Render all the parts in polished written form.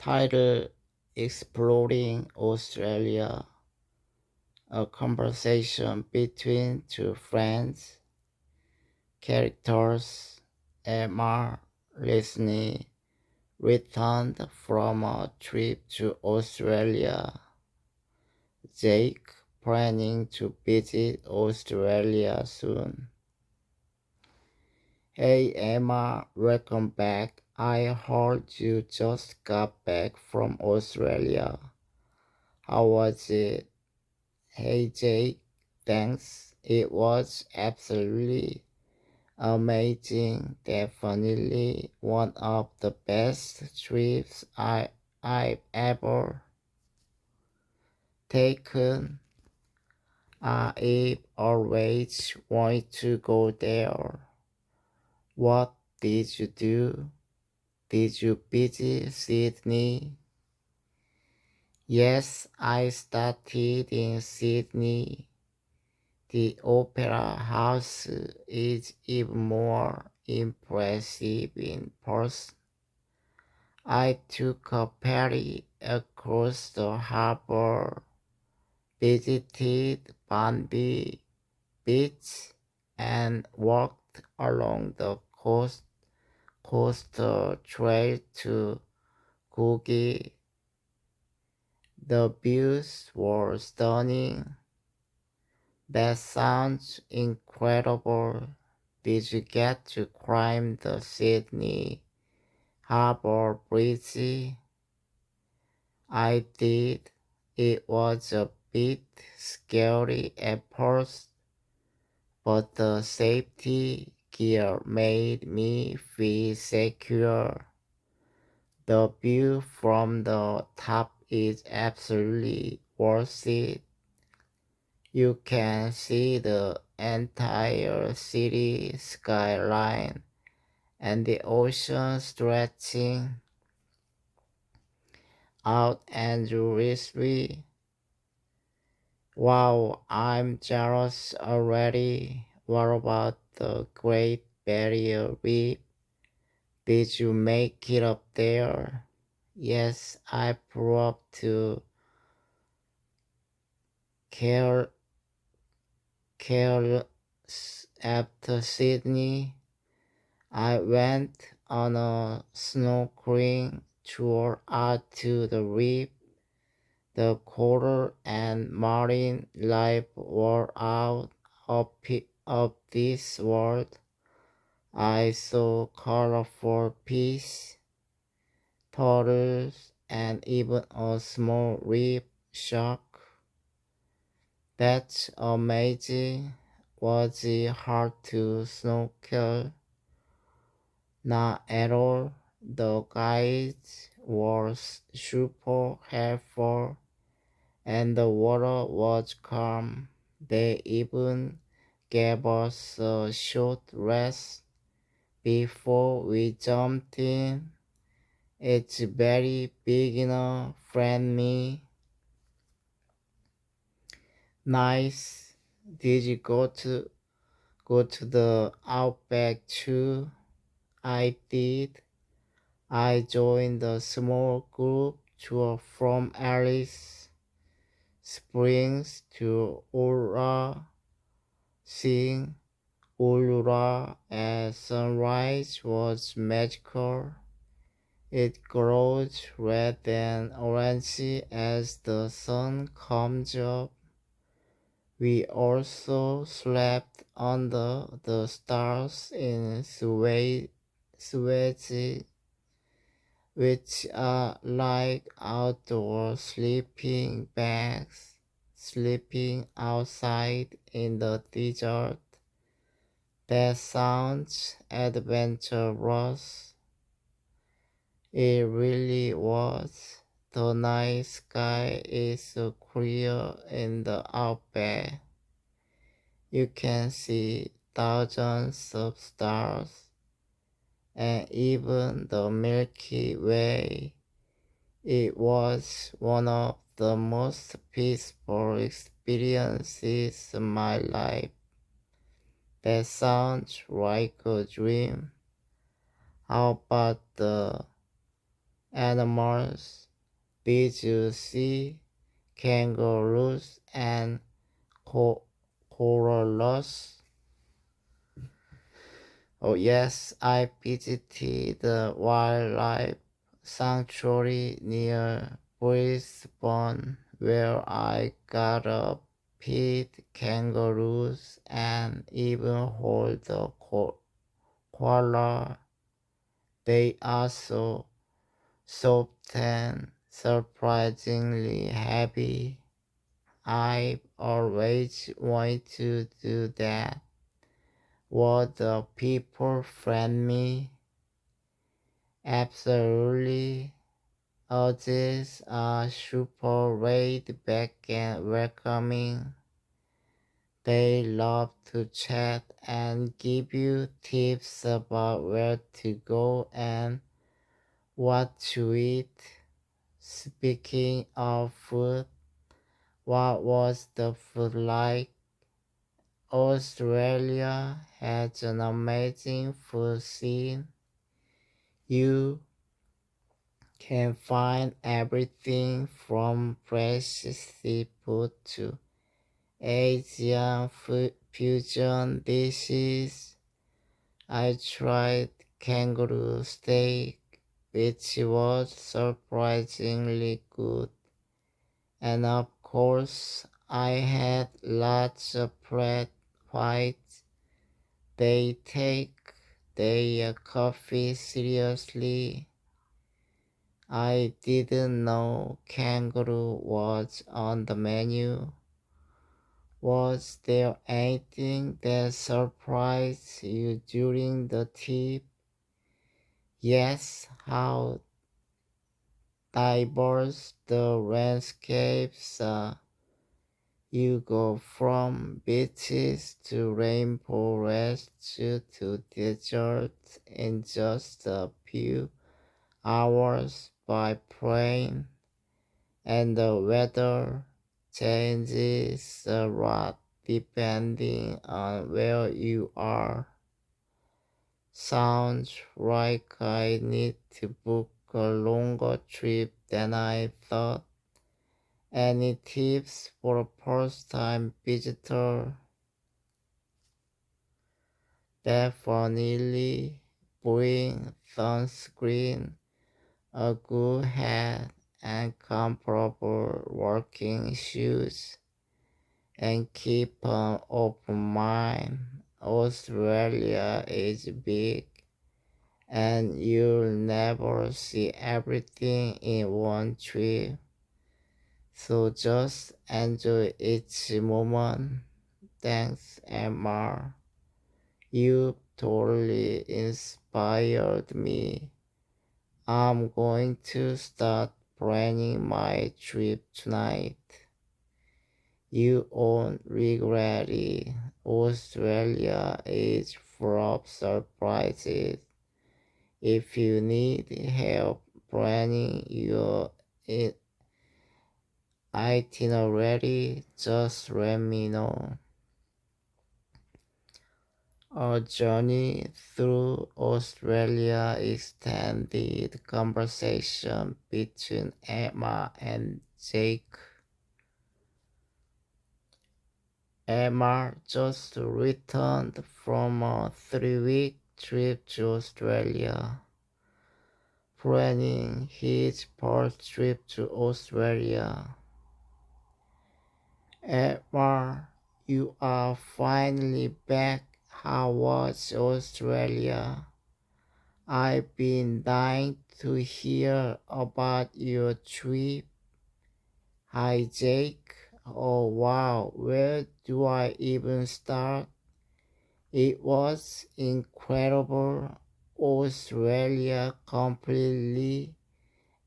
Title: Exploring Australia, a conversation between two friends. Characters: Emma recently returned from a trip to Australia. Jake planning to visit Australia soon. Hey Emma, welcome back. I heard you just got back from Australia. How was it? Hey Jake, thanks. It was absolutely amazing. Definitely one of the best trips I've ever taken. I've always wanted to go there. What did you do? Did you visit Sydney? Yes, I started in Sydney. The Opera House is even more impressive in person. I took a ferry across the harbor, visited Bondi Beach, and walked along the coastal trail to Coogee. The views were stunning. That sounds incredible. Did you get to climb the Sydney Harbour Bridge? I did. It was a bit scary at first, but the safety gear made me feel secure. The view from the top is absolutely worth it. You can see the entire city skyline and the ocean stretching out endlessly. Wow, I'm jealous already. What about the Great Barrier Reef? Did you make it up there? Yes, I flew up to Care after Sydney. I went on a snorkeling tour out to the reef. The coral and marine life were out of this world. I saw colorful fish, turtles, and even a small reef shark. That's amazing. Was it hard to snorkel? Not at all. The guides were super helpful and the water was calm. They even gave us a short rest before we jumped in. It's very beginner friendly. Nice. Did you go to the Outback too? I did. I joined a small group tour from Alice Springs to Ulra. Seeing Ulra at sunrise was magical. It glows red and orange as the sun comes up. We also slept under the stars in Suez, which are like outdoor sleeping bags, sleeping outside in the desert. That sounds adventurous. It really was. The night sky is so clear in the outback. You can see thousands of stars and even the Milky Way. It was one of the most peaceful experiences of my life. That sounds like a dream. How about the animals. Did you see kangaroos and koalas? Oh yes, I visited the wildlife sanctuary near Brisbane where I got a pet kangaroos and even hold a koala. They are so soft and surprisingly happy. I always wanted to do that. Were the people friendly? Absolutely. Others are super laid back and welcoming. They love to chat and give you tips about where to go and what to eat. Speaking of food, what was the food like? Australia has an amazing food scene. You can find everything from fresh seafood to Asian fusion dishes. I tried kangaroo steak, which was surprisingly good, and of course, I had lots of flat whites. They take their coffee seriously. I didn't know kangaroo was on the menu. Was there anything that surprised you during the trip? Yes, how diverse the landscapes are. You go from beaches to rainforests to deserts in just a few hours by plane, and the weather changes a lot depending on where you are. Sounds like I need to book a longer trip than I thought. Any tips for a first time visitor? Definitely bring sunscreen, a good hat, and comfortable working shoes, and keep an open mind. Australia is big, and you'll never see everything in one trip. So just enjoy each moment. Thanks, Emma. You totally inspired me. I'm going to start planning my trip tonight. You won't regret it. Australia is full of surprises. If you need help planning your itinerary, just let me know. Our journey through Australia extended conversation between Emma and Jake. Emma just returned from a 3-week trip to Australia, planning his first trip to Australia. Emma, you are finally back. How was Australia? I've been dying to hear about your trip. Hi Jake. Oh wow, where do I even start? It was incredible. Australia completely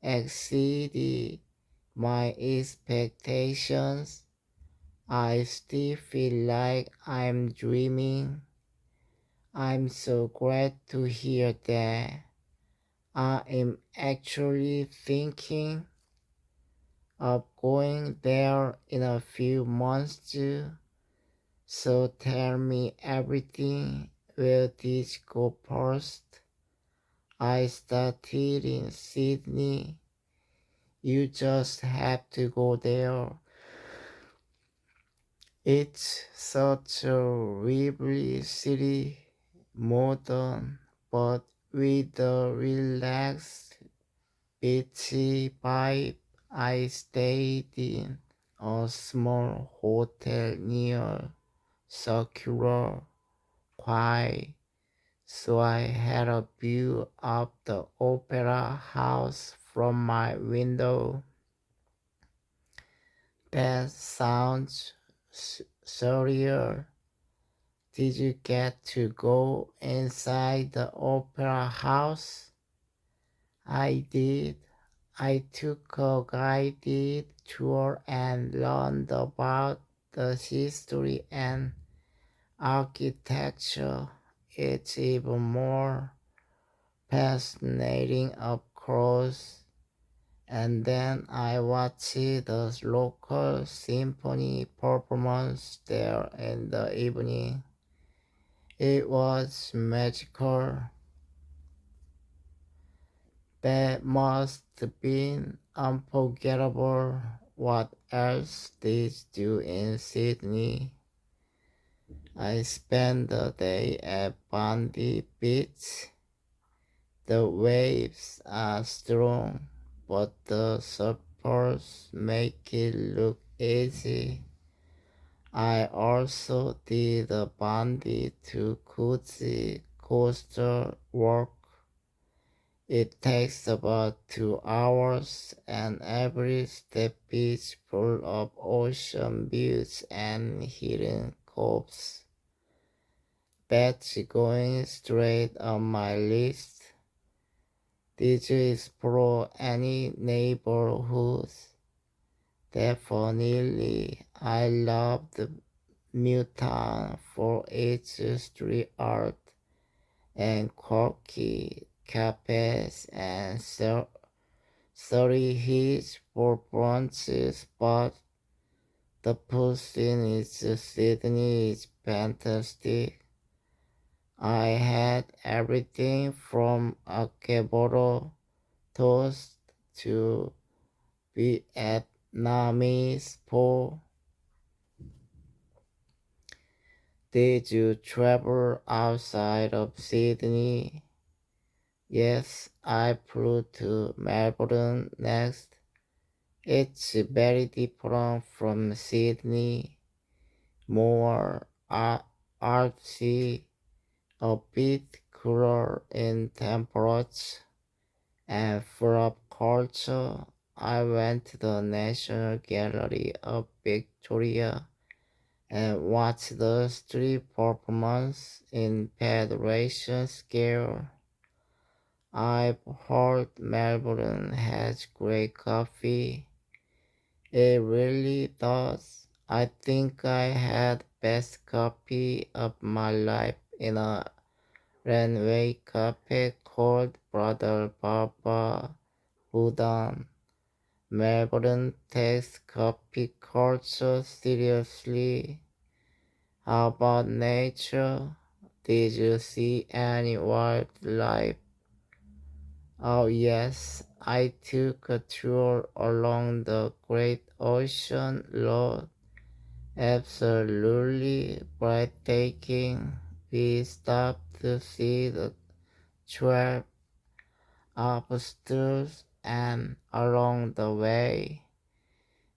exceeded my expectations. I still feel like I'm dreaming. I'm so glad to hear that. I am actually thinking of going there in a few months too. So tell me everything. Where did you go first? I started in Sydney. You just have to go there. It's such a lively city, modern, but with a relaxed, beachy vibe. I stayed in a small hotel near Circular Quay, so I had a view of the opera house from my window. That sounds surreal. Did you get to go inside the opera house? I did. I took a guided tour and learned about the history and architecture. It's even more fascinating up close. And then I watched the local symphony performance there in the evening. It was magical. That must have been unforgettable. What else did you do in Sydney? I spent the day at Bondi Beach. The waves are strong, but the surfers make it look easy. I also did the Bondi to Coogee coaster walk. It takes about 2 hours, and every step is full of ocean views and hidden coves. That's going straight on my list. Did you explore any neighborhoods? Definitely. I loved Newtown for its street art and quirky cafes and Surrey Hills for brunches, but the food scene in Sydney is fantastic. I had everything from avocado toast to Vietnamese pho. Did you travel outside of Sydney? Yes, I flew to Melbourne next. It's very different from Sydney, more artsy, a bit cooler in temperature, and full of culture. I went to the National Gallery of Victoria and watched the street performance in Federation Square. I've heard Melbourne has great coffee. It really does. I think I had best coffee of my life in a runway cafe called Brother Baba Budan. Melbourne takes coffee culture seriously. How about nature? Did you see any wildlife? Oh yes, I took a tour along the Great Ocean Road. Absolutely breathtaking. We stopped to see the 12 lobsters and along the way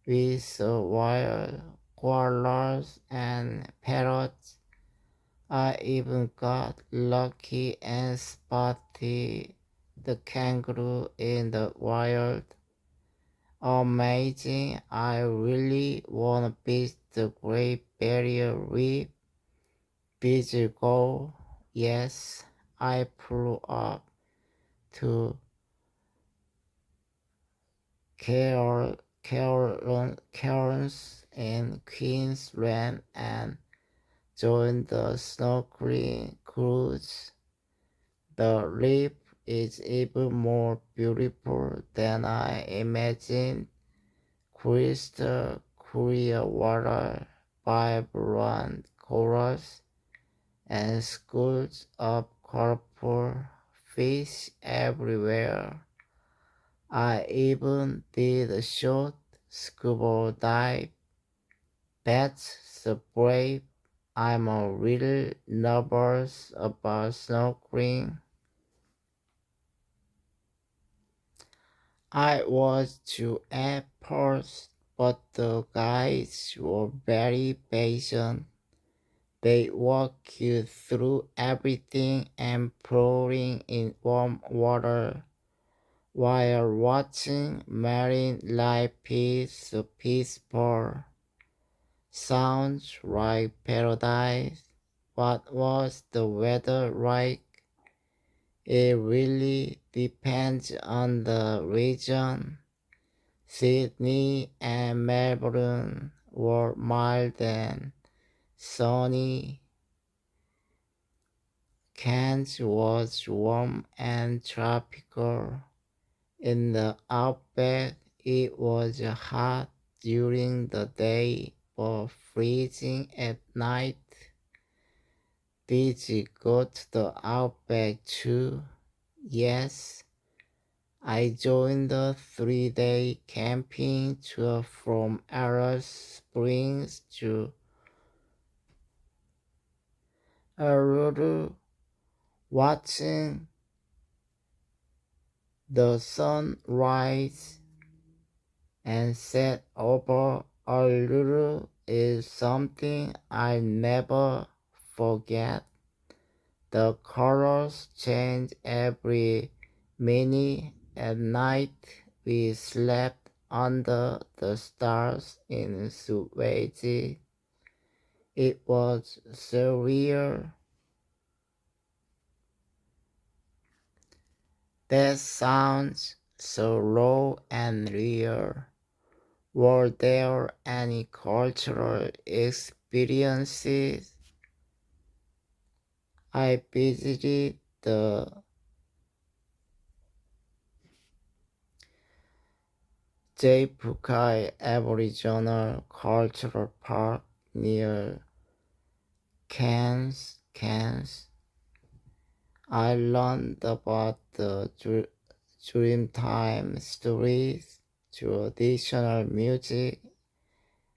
we saw wild koalas and parrots. I even got lucky and spotted the kangaroo in the wild. Amazing. I really wanna visit the Great Barrier Reef. Did you go? Yes, I flew up to Cairns in Queensland and joined the snorkeling cruise. The reef is even more beautiful than I imagined. Crystal clear water, vibrant corals, and schools of colorful fish everywhere. I even did a short scuba dive. That's so brave. I'm a little nervous about snorkeling. I was too at first, but the guys were very patient. They walk you through everything and pouring in warm water while watching marine life is so peaceful. Sounds like paradise. What was the weather like? It really depends on the region. Sydney and Melbourne were mild and sunny. Cairns was warm and tropical. In the outback, it was hot during the day but freezing at night. Did you go to the outback too? Yes, I joined the 3-day camping tour from Alice Springs to Uluru, watching the sun rise and set over Uluru is something I never forget. The colors change every minute. At night we slept under the stars in Suwayji. It was surreal. That sounds so raw and real. Were there any cultural experiences? I visited the Jaipukai Aboriginal Cultural Park near Cairns. I learned about the Dreamtime stories, traditional music,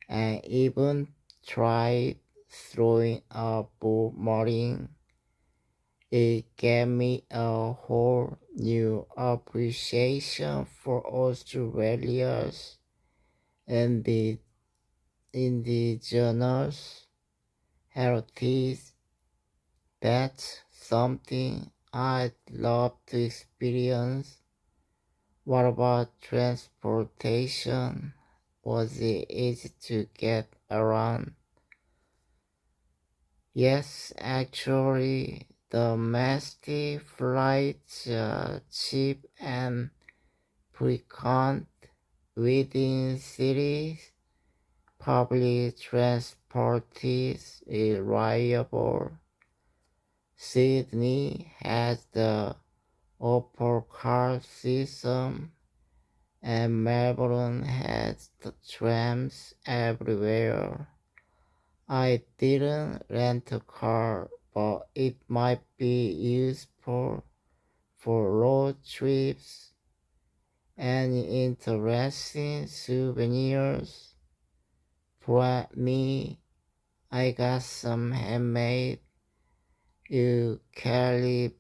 and even tried throwing a boomerang. It gave me a whole new appreciation for Australia's and the indigenous heritage. That's something I'd love to experience. What about transportation? Was it easy to get around? Yes, actually, domestic flights are cheap and frequent within cities. Public transport is reliable. Sydney has the Opal car system, and Melbourne has the trams everywhere. I didn't rent a car, but it might be useful for road trips. Any interesting souvenirs? For me, I got some handmade eucalyptus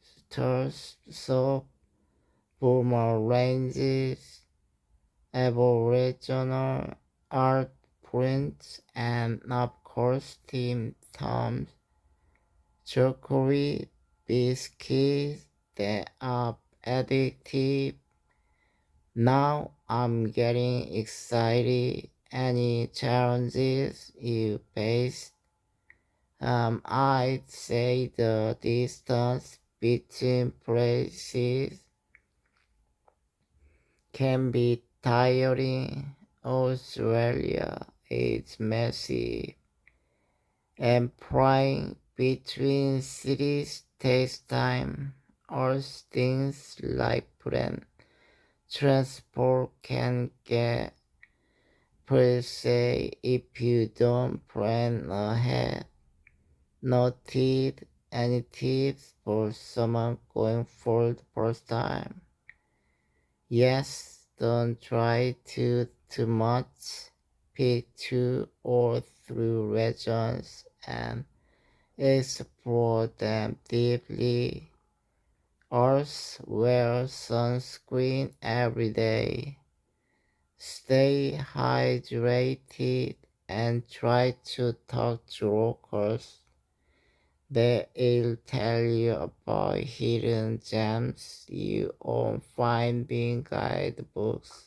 soap, boomerangs, Aboriginal art prints, and of course Tim Tams chocolate biscuits that are addictive. Now I'm getting excited. Any challenges you faced? I'd say the distance between places can be tiring. Australia is messy, and flying between cities takes time. Or things like plane transport can get pricey if you don't plan ahead. Noted Any tips for someone going for the first time? Yes, don't try too much. Pick 2 or 3 regions and explore them deeply. Also, wear sunscreen every day. Stay hydrated and try to talk to locals. They'll tell you about hidden gems you won't find in guidebooks.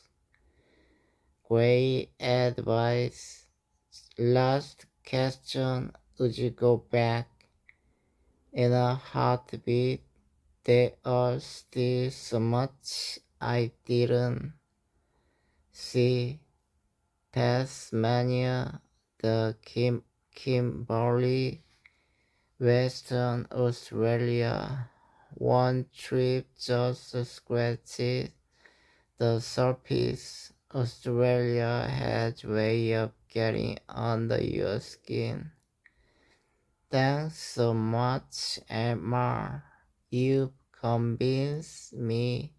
Great advice. Last question. Would you go back in a heartbeat? There are still so much I didn't see. Tasmania, the Kimberley, Western Australia. One trip just scratched the surface. Australia has a way of getting under your skin. Thanks so much, Emma. You've convinced me.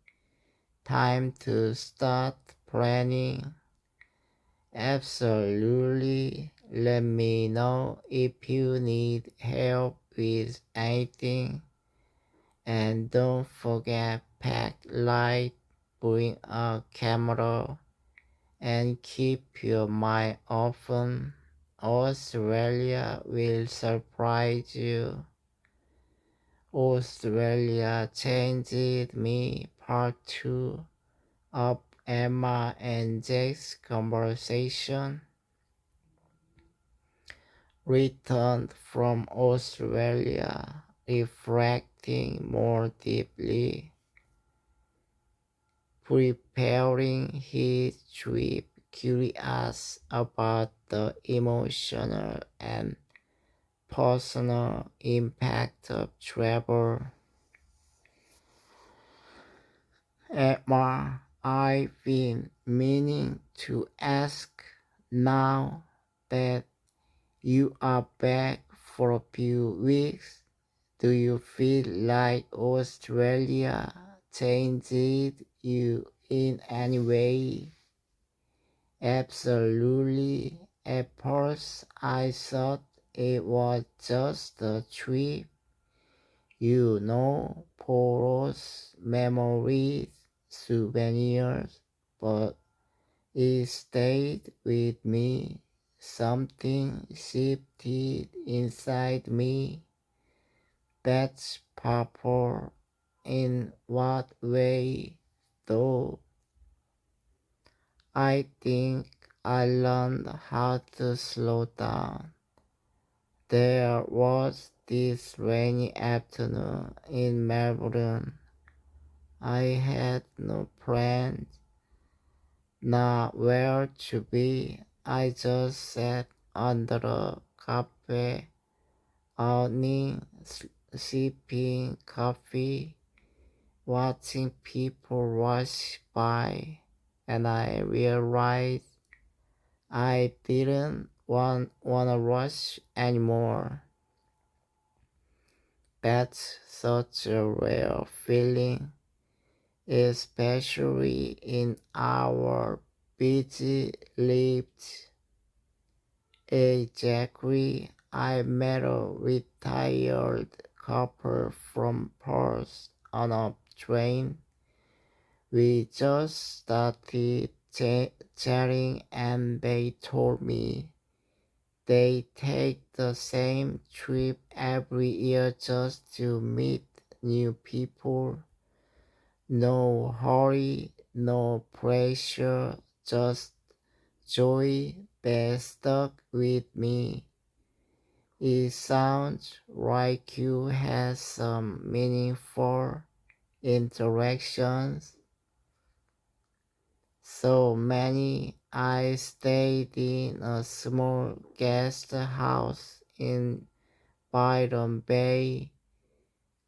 Time to start planning. Absolutely. Let me know if you need help with anything. And don't forget, pack light, bring a camera, and keep your mind open. Australia will surprise you. Australia changed me. Part 2 of Emma and Jake's conversation. Returned from Australia, reflecting more deeply, preparing his trip, curious about the emotional and personal impact of travel. Emma, I've been meaning to ask, now that you are back for a few weeks, do you feel like Australia changed you in any way? Absolutely. At first, I thought it was just a trip, photos, memories, souvenirs, but it stayed with me. Something shifted inside me. That's powerful. In what way, though? I think I learned how to slow down. There was this rainy afternoon in Melbourne. I had no plans, not where to be. I just sat under a cafe awning, sipping coffee, watching people rush by, and I realized I didn't wanna rush anymore. That's such a rare feeling, especially in our busy lives. Exactly. I met a retired couple from Perth on a train. We just started chatting and they told me they take the same trip every year just to meet new people. No hurry, no pressure, just joy that stuck with me. It sounds like you had some meaningful interactions. So many. I stayed in a small guest house in Byron Bay.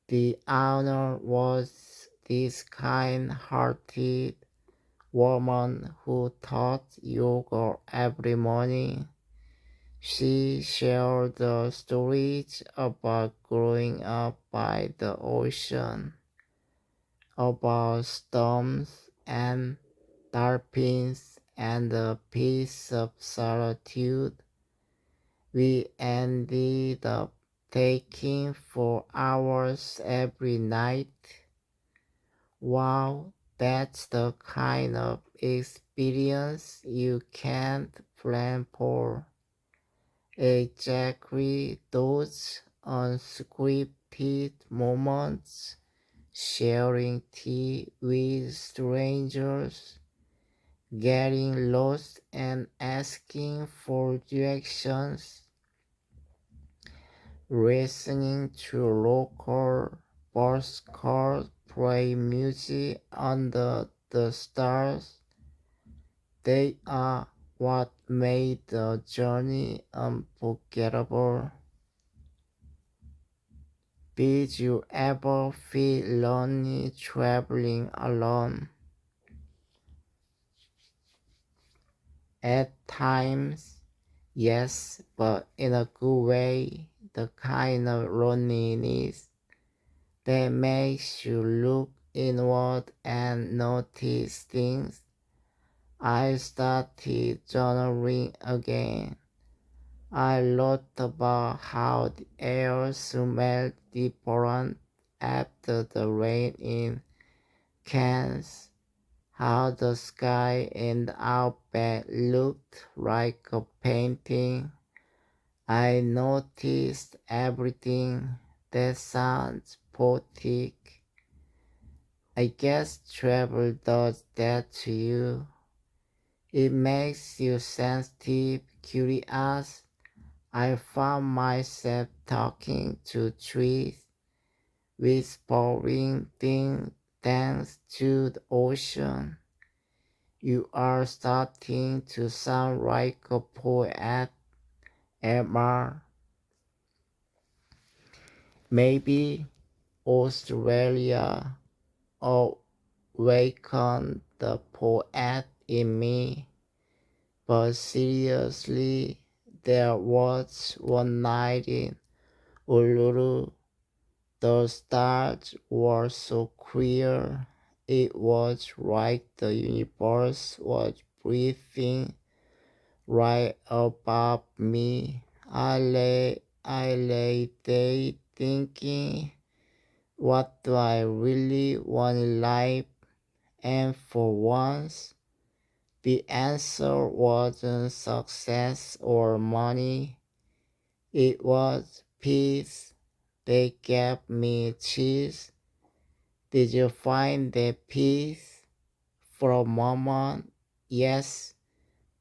The owner was this kind-hearted woman who taught yoga every morning. She shared the stories about growing up by the ocean, about storms and dolphins and the peace of solitude. We ended up taking 4 hours every night. Wow, that's the kind of experience you can't plan for. Exactly those unscripted moments, sharing tea with strangers, getting lost and asking for directions, listening to local postcards play music under the stars. They are what made the journey unforgettable. Did you ever feel lonely traveling alone? At times, yes, but in a good way, the kind of loneliness that makes you look inward and notice things. I started journaling again. I wrote about how the air smelled different after the rain in Cairns, how the sky in the outback looked like a painting. I noticed everything that sounds poetic. I guess travel does that to you. It makes you sensitive, curious. I found myself talking to trees, whispering things thanks to the ocean. You are starting to sound like a poet, Emma. Maybe Australia awakened the poet in me. But seriously, there was one night in Uluru. The stars were so clear. It was like the universe was breathing right above me. I lay there thinking, what do I really want in life? And for once, the answer wasn't success or money. It was peace. They gave me cheese. Did you find the peace? For a moment, yes,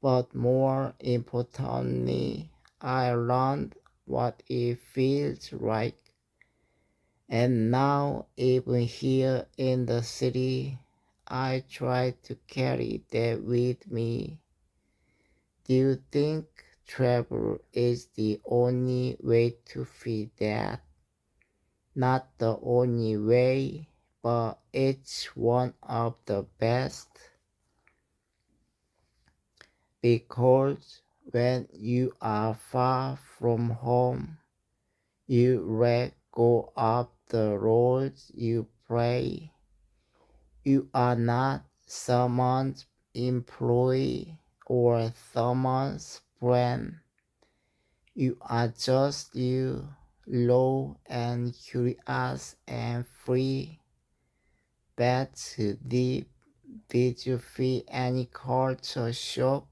but more importantly, I learned what it feels like. And now, even here in the city, I try to carry that with me. Do you think travel is the only way to feel that? Not the only way, but it's one of the best. Because when you are far from home, you let go of the roles you play. You are not someone's employee or someone's friend. You are just you, low and curious and free. That's deep. Did you feel any culture shock?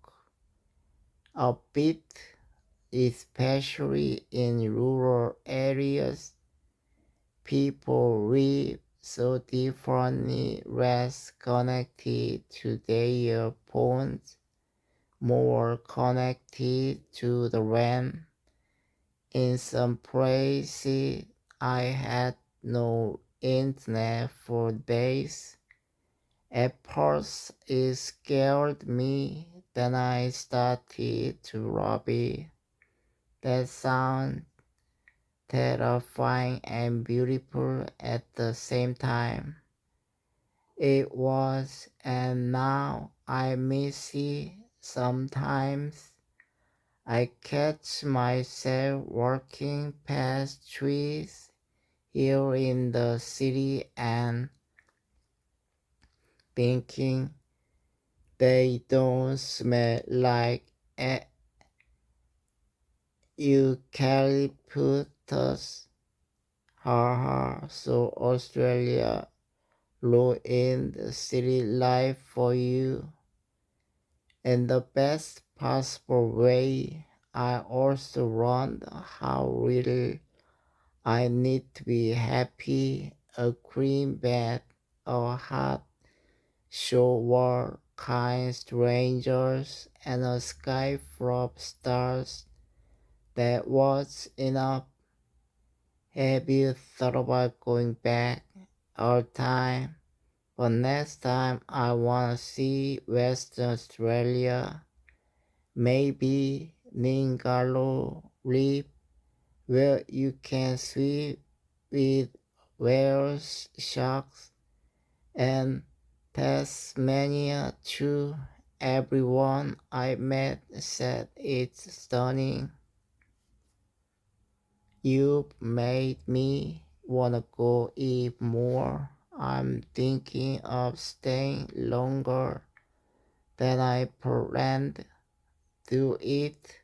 A bit, especially in rural areas. People live so differently, less connected to their phones, more connected to the land. In some places, I had no internet for days. At first, it scared me. Then I started to love it. That sounds terrifying and beautiful at the same time. It was, and now I miss it sometimes. I catch myself walking past trees here in the city and thinking they don't smell like eucalyptus. Haha, so Australia ruined the city life for you in the best possible way. I also wonder how little I need to be happy. A cream bed, a hot shower, kind strangers, and a sky full of stars. That was enough. Have you thought about going back all time? But next time I wanna see Western Australia, maybe Ningaloo Reef, where you can swim with whales, sharks, and Tasmania too. Everyone I met said it's stunning. You made me wanna go eat more. I'm thinking of staying longer than I planned to eat.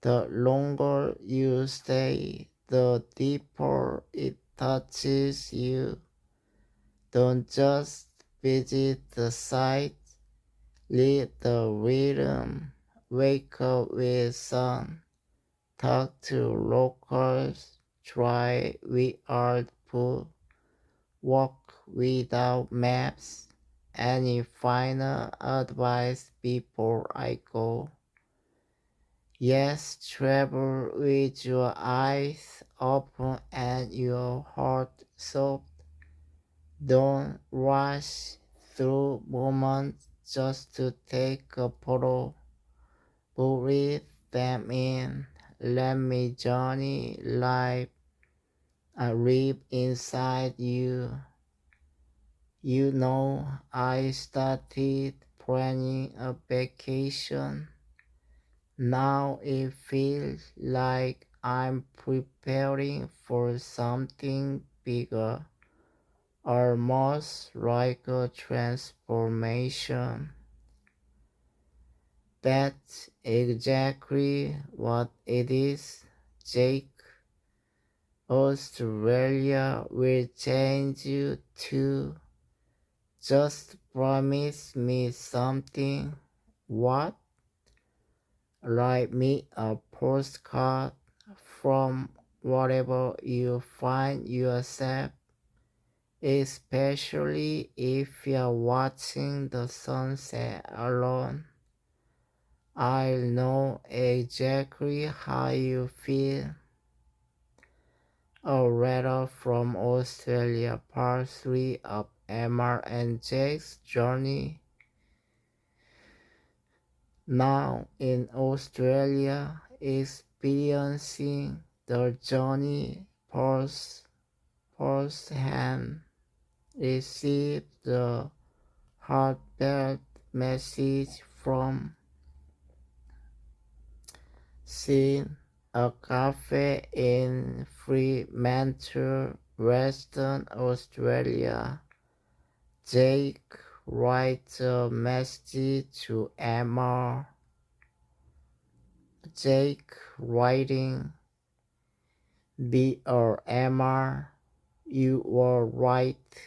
The longer you stay, the deeper it touches you. Don't just visit the site, lead the rhythm, wake up with sun, talk to locals, try weird food, walk without maps. Any final advice before I go? Yes, travel with your eyes open and your heart soft. Don't rush through moments just to take a photo. Breathe them in. Let me journey life live inside you. You know, I started planning a vacation. Now it feels like I'm preparing for something bigger, almost like a transformation. That's exactly what it is, Jake. Australia will change you too. Just promise me something. What? Write me a postcard from wherever you find yourself, especially if you're watching the sunset alone. I'll know exactly how you feel. A letter from Australia, part 3 of Emma and Jake's journey. Now in Australia, experiencing the journey firsthand, received the heartfelt message from Sin, a cafe in Fremantle, Western Australia. Jake writes a message to Emma. Jake writing, "Dear Emma, you were right.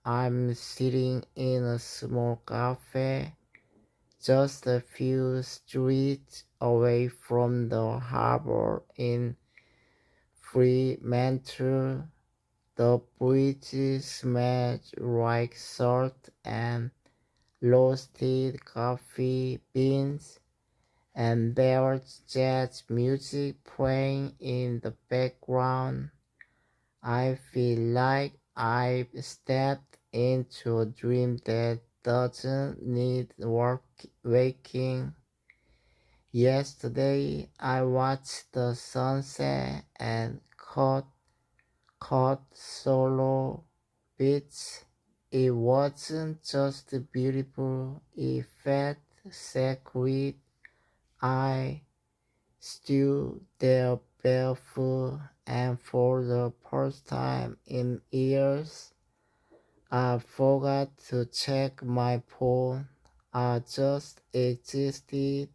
I'm sitting in a small cafe just a few streets away from the harbor in Fremantle. The bridge smells like salt and roasted coffee beans, and there's jazz music playing in the background. I feel like I've stepped into a dream that doesn't need waking. Yesterday I watched the sunset and caught solo beats. It wasn't just beautiful, it felt sacred. I stood there barefoot, and for the first time in years, I forgot to check my phone. I just existed.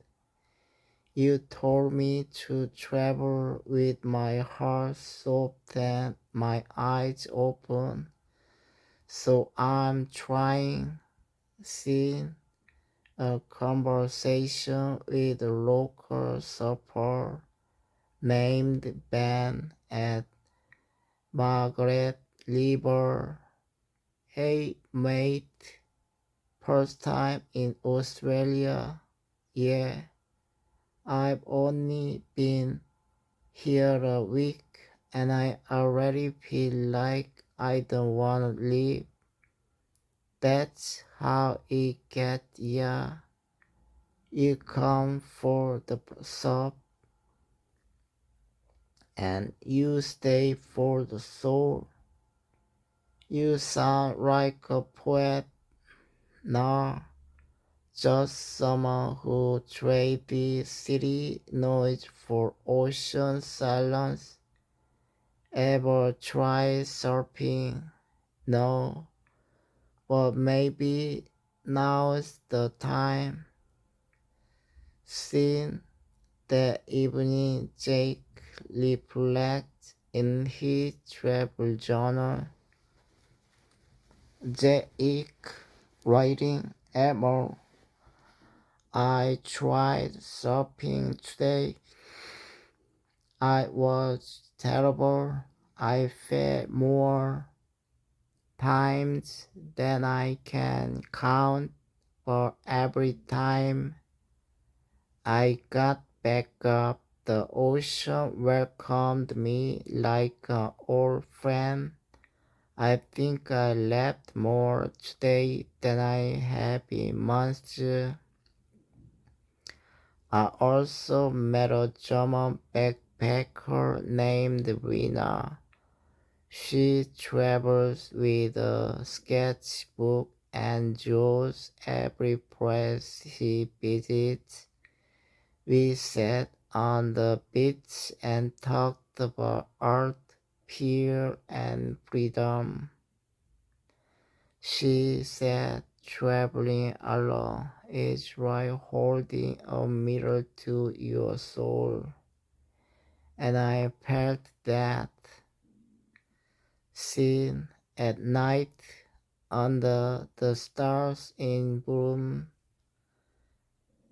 You told me to travel with my heart soft and my eyes open. So I'm trying, seeing a conversation with a local surfer named Ben at Margaret River. Hey mate, first time in Australia? Yeah, I've only been here a week and I already feel like I don't wanna leave. That's how it gets, yeah. You come for the soap and you stay for the soul. You sound like a poet, nah, just someone who traded city noise for ocean silence. Ever try surfing? No, but maybe now's the time. Since the evening, Jake reflects in his travel journal. Jake writing Emma, I tried surfing today. I was terrible. I fell more times than I can count, but every time I got back up, the ocean welcomed me like an old friend. I think I laughed more today than I have in months. I also met a German backpacker named Rina. She travels with a sketchbook and draws every place she visits. We sat on the beach and talked about art, fear, and freedom. She said traveling alone is like holding a mirror to your soul. And I felt that scene at night under the stars in bloom.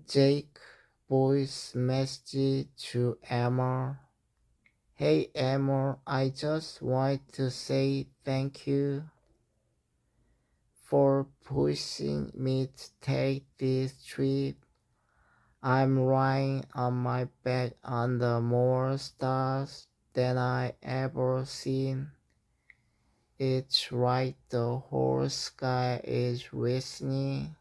Jake voice message to Emma. Hey Emma, I just want to say thank you for pushing me to take this trip. I'm lying on my bed under more stars than I ever seen. It's right the whole sky is listening.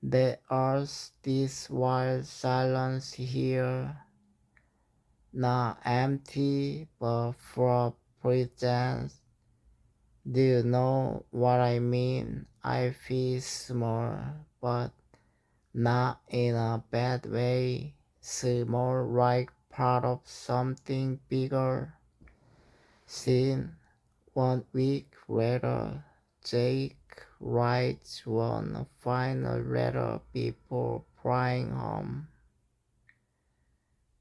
There's this wild silence here, not empty but full of presence. Do you know what I mean? I feel small, but not in a bad way. Small like part of something bigger. Then 1 week later, Jake writes one final letter before flying home.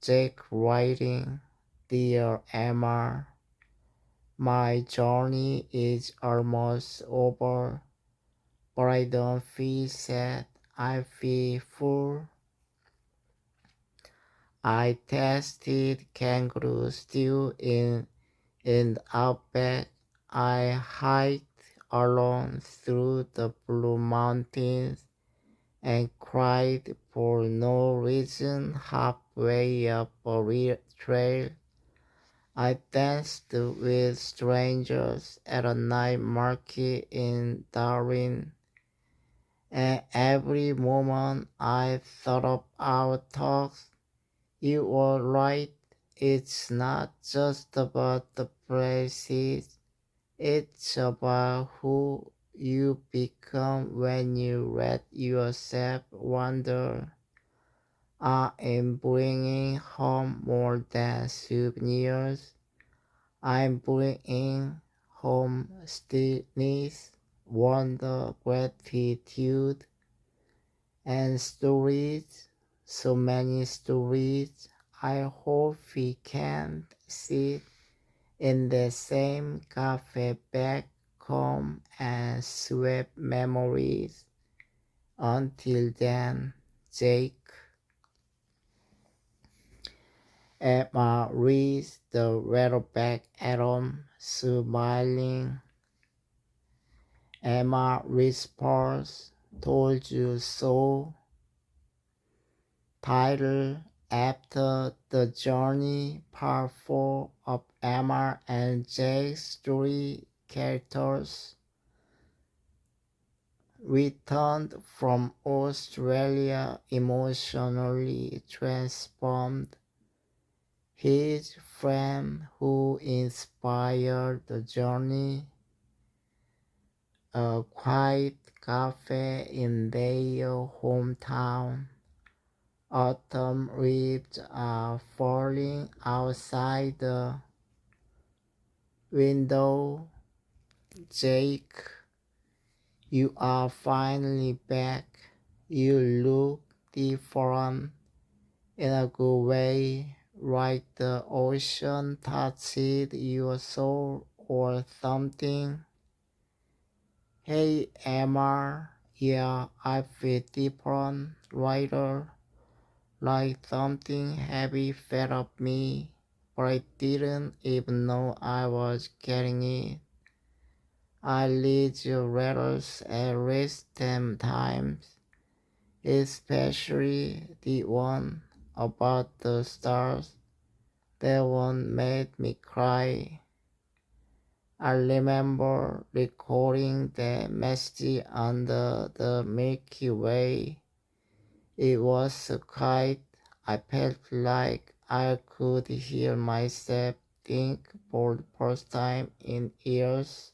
Jake writing, Dear Emma, my journey is almost over, but I don't feel sad. I feel full. I tasted kangaroo stew in the outback. I hiked alone through the Blue Mountains and cried for no reason halfway up a trail. I danced with strangers at a night market in Darwin, and every moment I thought of our talks. You were right, it's not just about the places, it's about who you become when you let yourself wander. I am bringing home more than souvenirs. I'm bringing home stillness, wonder, gratitude, and stories. So many stories. I hope we can sit in the same cafe back home and swap memories. Until then, Jake. Emma reads the Rattlebag Adam, smiling. Emma responds, "Told you so." Title after the journey, part 4 of Emma and Jake's story characters. Returned from Australia emotionally transformed. His friend who inspired the journey, a quiet cafe in their hometown. Autumn leaves are falling outside the window. Jake, you are finally back. You look different in a good way, like the ocean touched your soul or something. Hey Emma, yeah, I feel different, lighter, like something heavy fed up me, but I didn't even know I was getting it. I read your letters at least 10 times, especially the one about the stars. That one made me cry. I remember recording the message under the Milky Way. It was so quiet, I felt like I could hear myself think for the first time in years.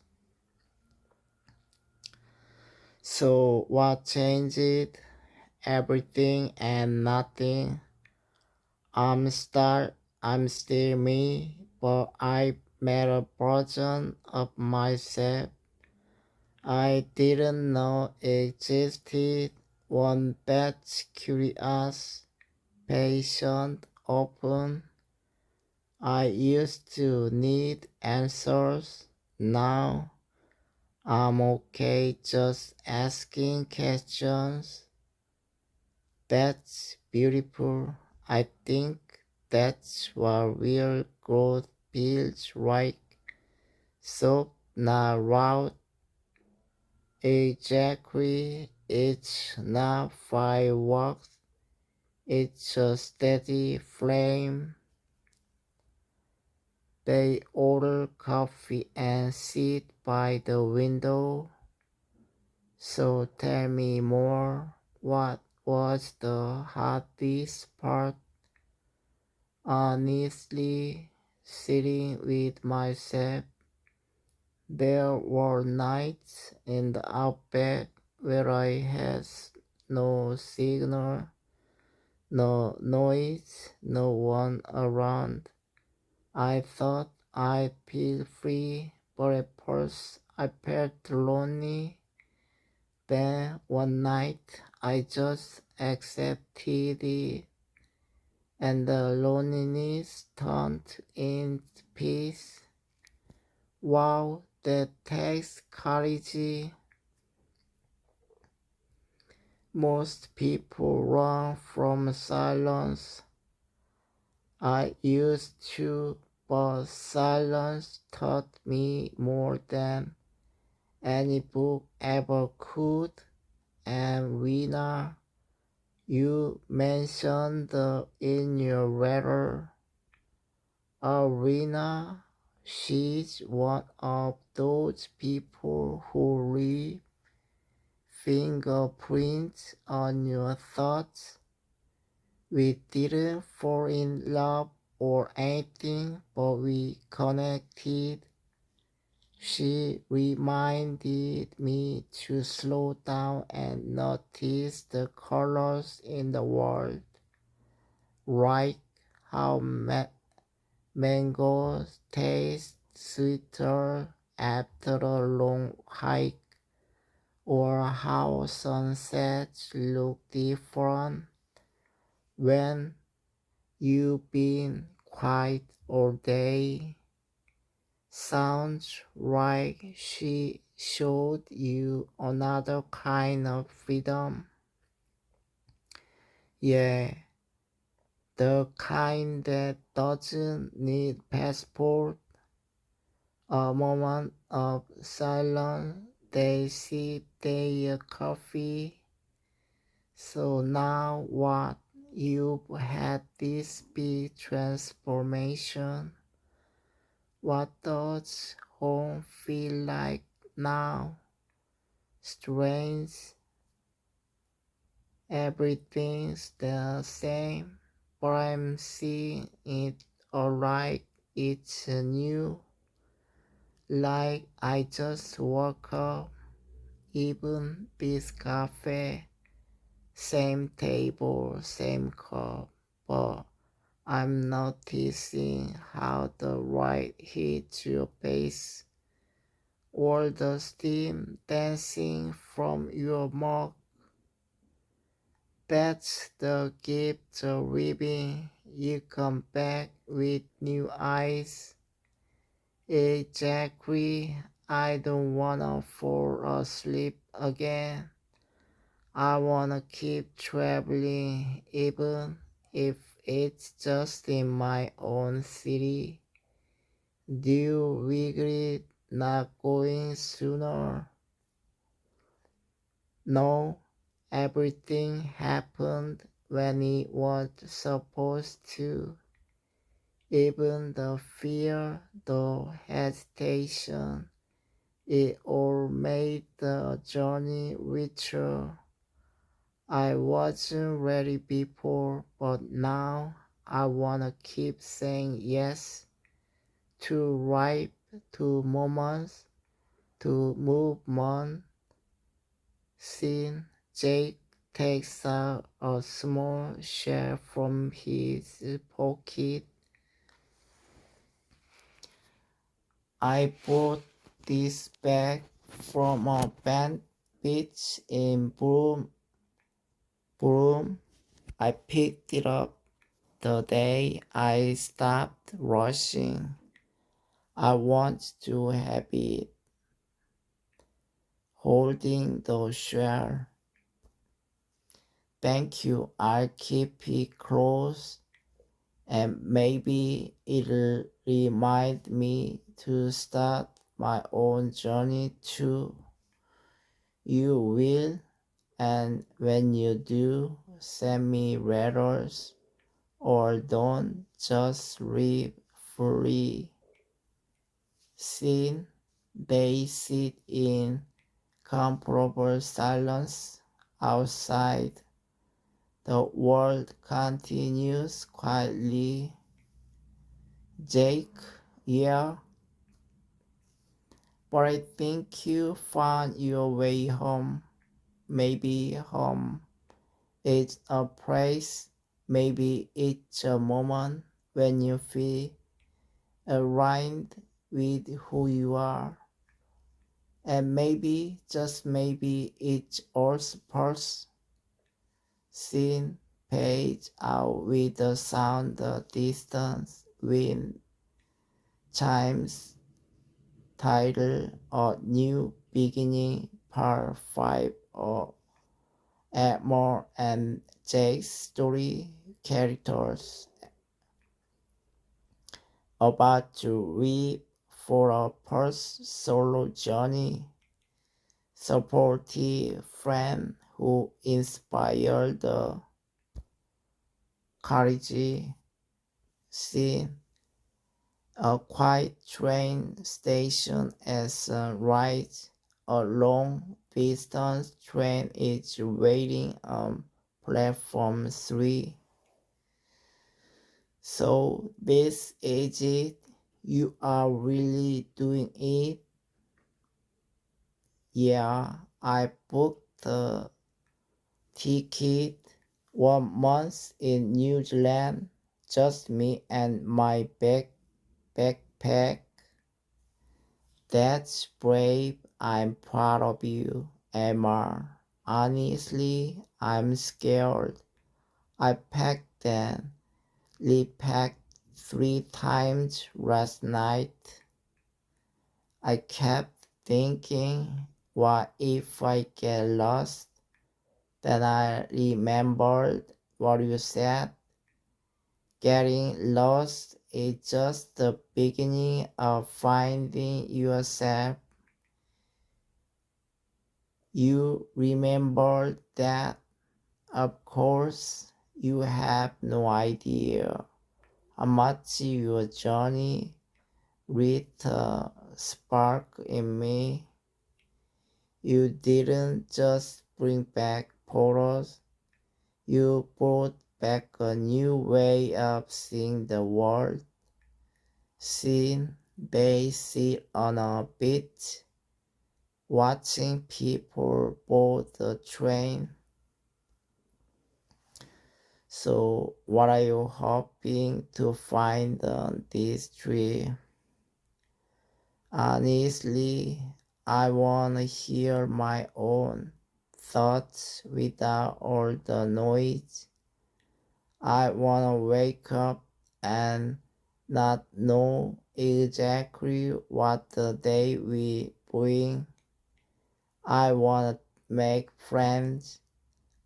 So what changed? Everything and nothing. I'm still me, but I met a version of myself I didn't know existed. One that's curious, patient, open. I used to need answers. Now I'm okay just asking questions. That's beautiful. I think that's what real growth feels like. So now route exactly, it's not fireworks. It's a steady flame. They order coffee and sit by the window. So tell me more. What was the hardest part? Honestly, sitting with myself. There were nights in the outback where I had no signal, no noise, no one around. I thought I'd feel free, but at first I felt lonely. Then one night I just accepted it, and the loneliness turned into peace. Wow, that takes courage. Most people run from silence. I used to, but silence taught me more than any book ever could. And Rina, you mentioned in your letter, Rina, she's one of those people who leave fingerprints on your thoughts. We didn't fall in love or anything, but we connected. She reminded me to slow down and notice the colors in the world. like how mangoes taste sweeter after a long hike, or how sunsets look different when you've been quiet all day. Sounds like she showed you another kind of freedom. Yeah, the kind that doesn't need passport. A moment of silence, they sip their coffee. So now what? You've had this big transformation. What does home feel like now? Strange, everything's the same, but I'm seeing it alright. It's new, like I just woke up. Even this cafe, same table, same cup, but I'm noticing how the light hits your face, or the steam dancing from your mug. That's the gift of living. You come back with new eyes. Exactly. I don't wanna fall asleep again. I wanna keep traveling even if it's just in my own city. Do you regret not going sooner? No, everything happened when it was supposed to. Even the fear, the hesitation, it all made the journey richer. I wasn't ready before, but now I wanna keep saying yes to ripe, to moments, to movement. Seeing Jake takes out a small shell from his pocket. I bought this bag from a band beach in Broome. I picked it up the day I stopped rushing. I want to have it holding the shell. Thank you. I'll keep it close, and maybe it'll remind me to start my own journey too. You will, and when you do, send me letters, or don't, just live free. Sin, they sit in comfortable silence outside. The world continues quietly. Jake, yeah, but I think you found your way home. Maybe home is a place, maybe it's a moment when you feel aligned with who you are. And maybe, just maybe, it's also pulse, seen, page out with the sound, the distance, wind, chimes, title, or new beginning, part 5, or add more and Jake's story characters about to read for a first solo journey, supportive friend who inspired the courage scene, a quiet train station as a ride, a long distance train is waiting on platform 3. So this is it. You are really doing it. Yeah, I booked the ticket. 1 month in New Zealand, just me and my backpack. That's brave. I'm proud of you, Emma. Honestly, I'm scared. I packed and repacked 3 times last night. I kept thinking, what if I get lost? Then I remembered what you said. Getting lost is just the beginning of finding yourself. You remember that? Of course, you have no idea how much your journey lit a spark in me. You didn't just bring back photos, you brought back a new way of seeing the world. Seeing they sit on a beach, watching people board the train. So, what are you hoping to find on this tree? Honestly, I want to hear my own thoughts without all the noise. I want to wake up and not know exactly what the day will bring. I want to make friends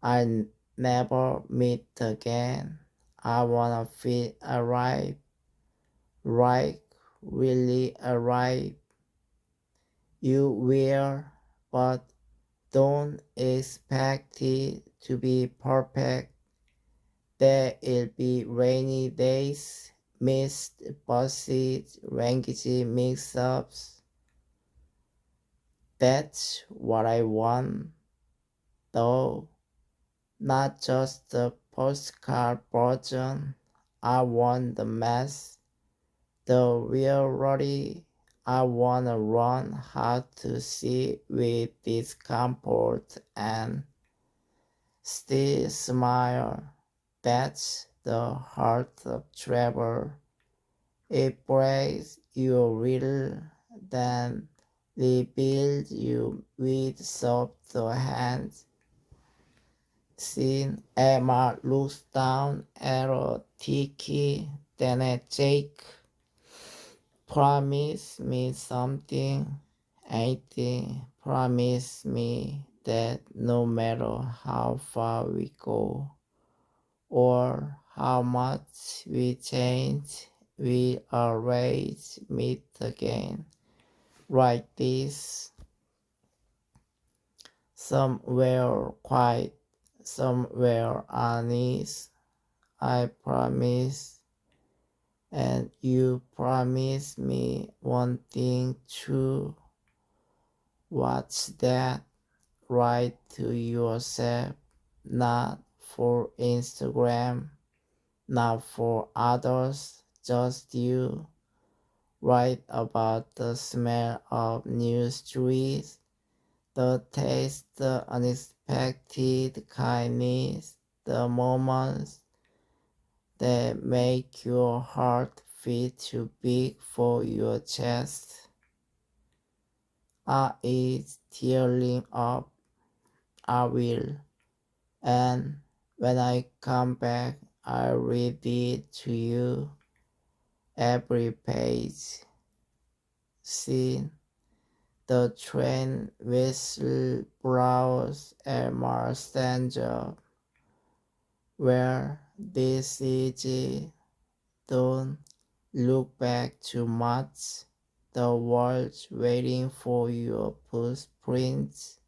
I never meet again. I want to feel alive, like really alive. You will, but don't expect it to be perfect. There will be rainy days, missed buses, language mix-ups. That's what I want, though, not just the postcard version. I want the mess, the reality. I want to learn how to sit with discomfort and still smile. That's the heart of travel. It breaks you a little, then rebuilds you with soft hands. Seeing Emma looks down at a tiki, then at Jake. Promise me something, anything. Promise me that no matter how far we go or how much we change, we always meet again. Like this, somewhere quiet, somewhere honest. I promise, and you promise me one thing too. What's that? Write to yourself, not for Instagram, not for others, just you. Write about the smell of new streets, the taste, the unexpected kindness, the moments that make your heart feel too big for your chest. It's tearing up. I will. And when I come back, I'll read it to you. Every page. Scene. The train whistle blows and Mars stands up. Where this is, don't look back too much. The world's waiting for your footprints.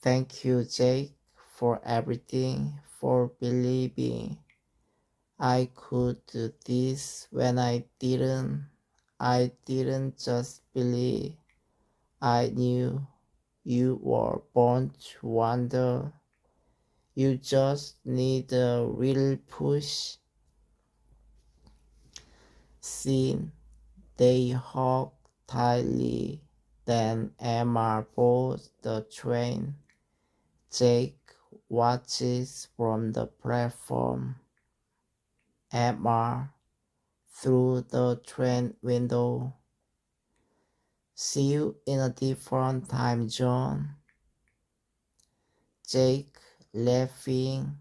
Thank you, Jake, for everything, for believing I could do this when I didn't. I didn't just believe, I knew you were born to wander. You just need a real push. Scene. They hug tightly, then Emma boards the train. Jake watches from the platform. Emma through the train window. See you in a different time zone. Jake laughing,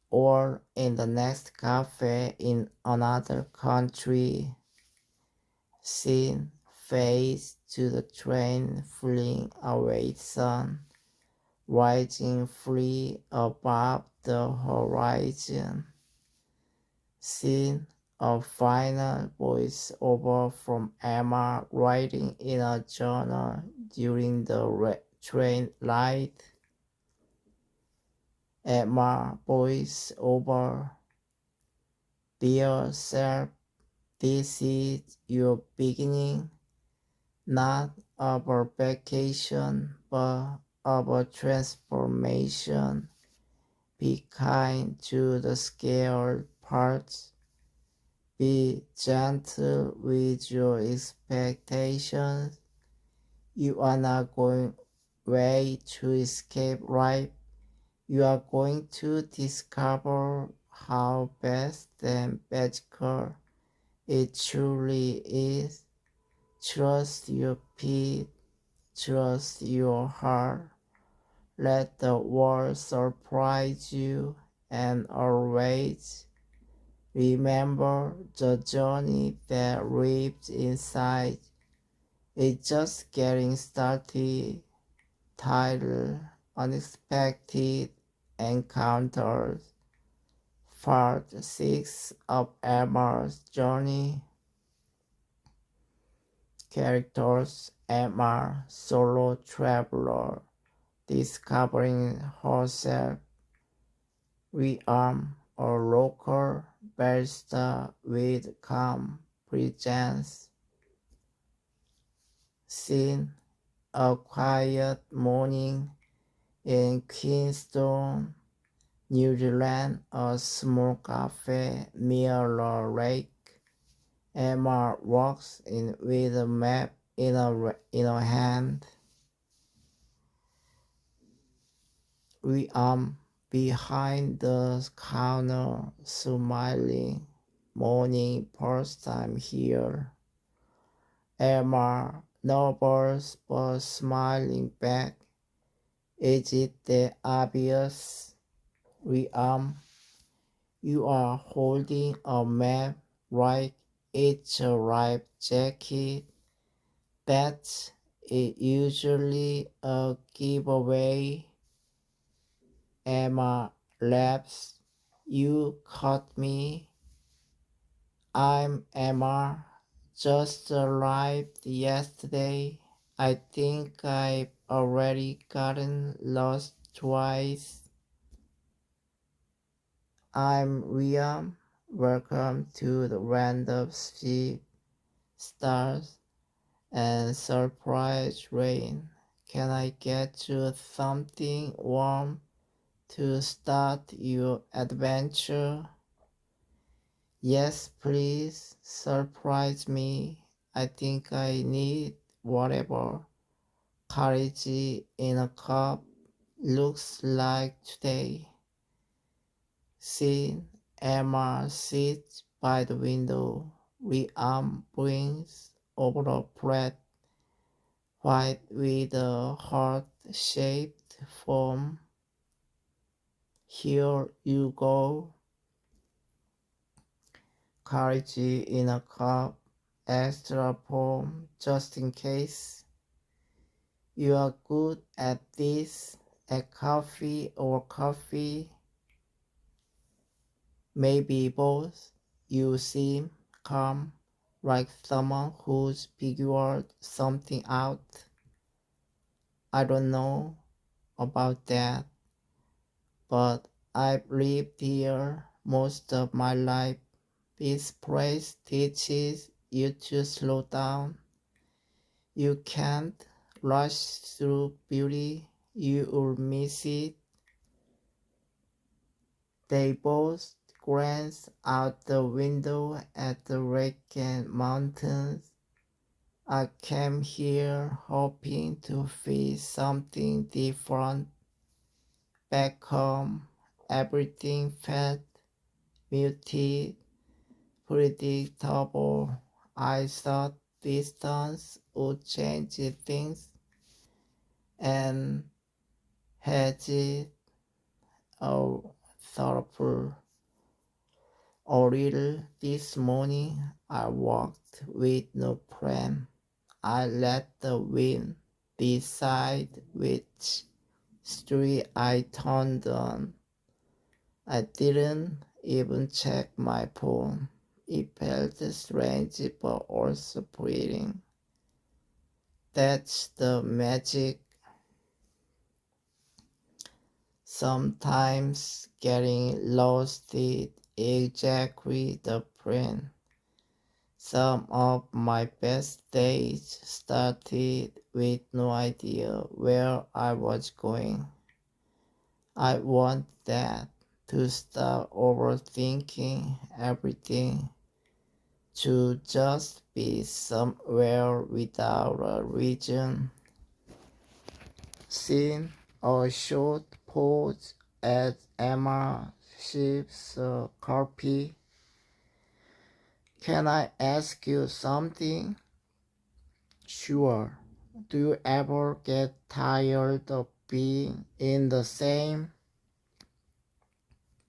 or in the next cafe in another country. Scene fades to the train fleeing away, sun rising free above the horizon. Scene a final voice-over from Emma writing in a journal during the train ride. Emma voice-over. Dear self, this is your beginning, not of a vacation, but of a transformation. Be kind to the scared parts. Be gentle with your expectations. You are not going way to escape life. You are going to discover how vast and magical it truly is. Trust your feet, trust your heart. Let the world surprise you, and always remember the journey that lives inside. It's just getting started. Title: Unexpected Encounters. Part 6 of Emma's Journey. Characters: Emma, solo traveler, discovering herself. Liam, a local barista with calm presence. Scene: a quiet morning in Queenstown, New Zealand, a small cafe near the lake. Emma walks in with a map in her hand. Liam behind the counter, smiling. Morning, first time here. Emma, nervous but smiling back. Is it that obvious? Liam, you are holding a map, right? It's a life jacket. That's usually a giveaway. Emma laughs. You caught me. I'm Emma. Just arrived yesterday. I think I've already gotten lost twice. I'm Liam. Welcome to the Random Ship Stars and Surprise Rain. Can I get you something warm to start your adventure? Yes, please. Surprise me. I think I need whatever. Courage in a cup looks like today. Scene: Emma sits by the window. Liam brings over a plate white with a heart-shaped foam. Here you go. Courage in a cup, extra foam just in case. You are good at this, at coffee or coffee. Maybe both. You seem calm, like someone who's figured something out. I don't know about that, but I've lived here most of my life. This place teaches you to slow down. You can't rush through beauty, you will miss it. They both glance out the window at the lake and mountains. I came here hoping to feel something different. back home, everything felt muted, predictable. I thought distance would change things, and had it a thoughtful a little this morning. I walked with no plan. I let the wind decide which street I turned on. I didn't even check my phone. It felt strange but also freeing. That's the magic. Sometimes getting lost is exactly the point. Some of my best days started with no idea where I was going. I want that to stop overthinking everything, to just be somewhere without a reason. Seeing a short pause as Emma sips a coffee. Can I ask you something? Sure. Do you ever get tired of being in the same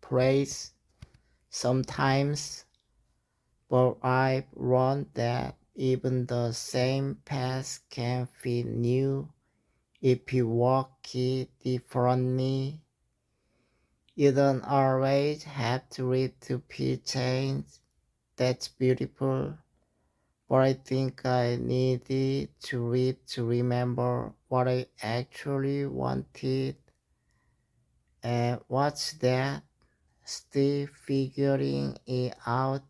place? Sometimes, but I've learned that even the same path can feel new if you walk it differently. You don't always have to read to be changed. That's beautiful. But I think I needed to read to remember what I actually wanted. And what's that? Still figuring it out.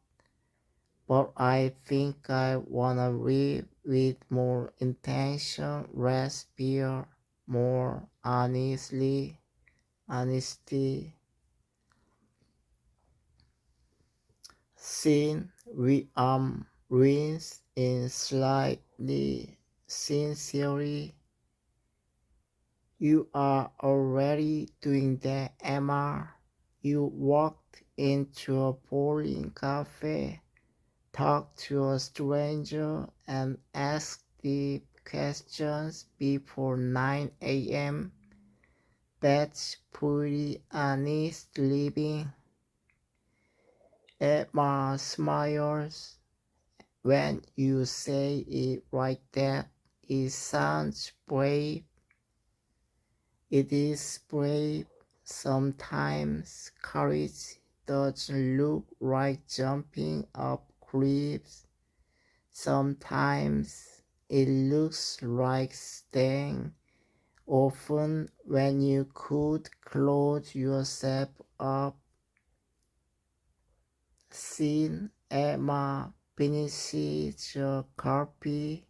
But I think I wanna read with more intention, less fear, more honesty. Since we wins in slightly sincerely, you are already doing that, Emma. You walked into a boring cafe, talked to a stranger, and asked deep questions before 9 a.m. That's pretty honest living. Emma smiles. When you say it like that, it sounds brave. It is brave. Sometimes courage doesn't look like jumping up cliffs. Sometimes it looks like staying open when you could close yourself up. Seeing Emma finishes her coffee,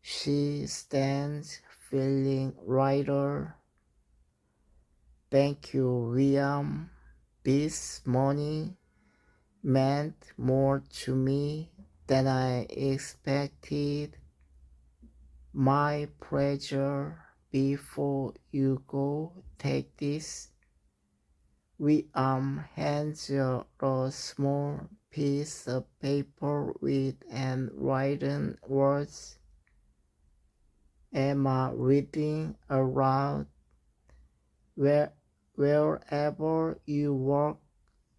she stands feeling lighter. Thank you, William. This morning meant more to me than I expected. My pleasure. Before you go, take this. William hands you a small piece of paper with handwritten words. Emma reading aloud. Where, Wherever you walk,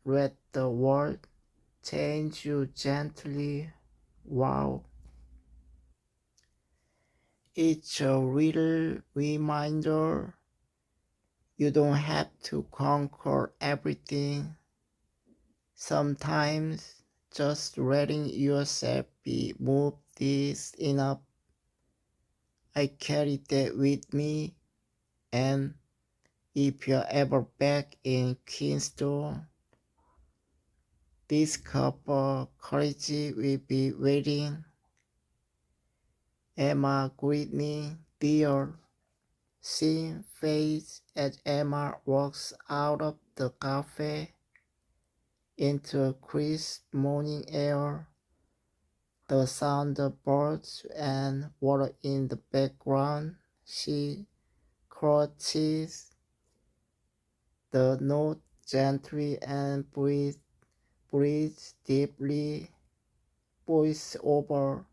let the world change you gently. Wow. It's a little reminder you don't have to conquer everything. Sometimes just letting yourself be moved is enough. I carry that with me, and if you're ever back in Kingston, this cup of courage will be waiting. Emma greeted me, dear. She fades as Emma walks out of the cafe into a crisp morning air. The sound of birds and water in the background. She crouches the note gently and breathe deeply. Voice over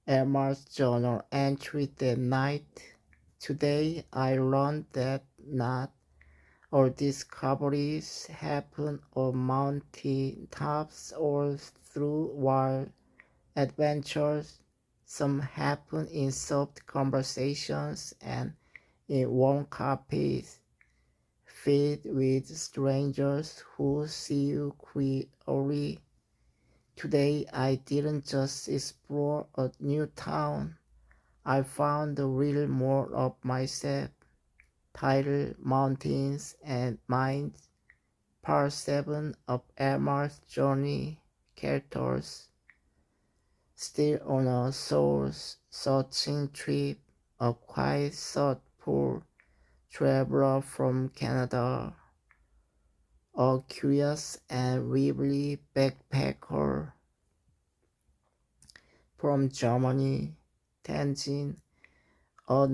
Emma's journal entry that night. Today I learned that not all discoveries happen on mountain tops or through wild adventures. Some happen in soft conversations and in warm coffees, filled with strangers who see you queerly. Today I didn't just explore a new town, I found a little more of myself. Title Mountains and Minds, Part 7 of Emma's Journey. Characters still on a soul-searching trip, a quiet, thoughtful traveler from Canada, a curious and lively backpacker from Germany, Tenzin, a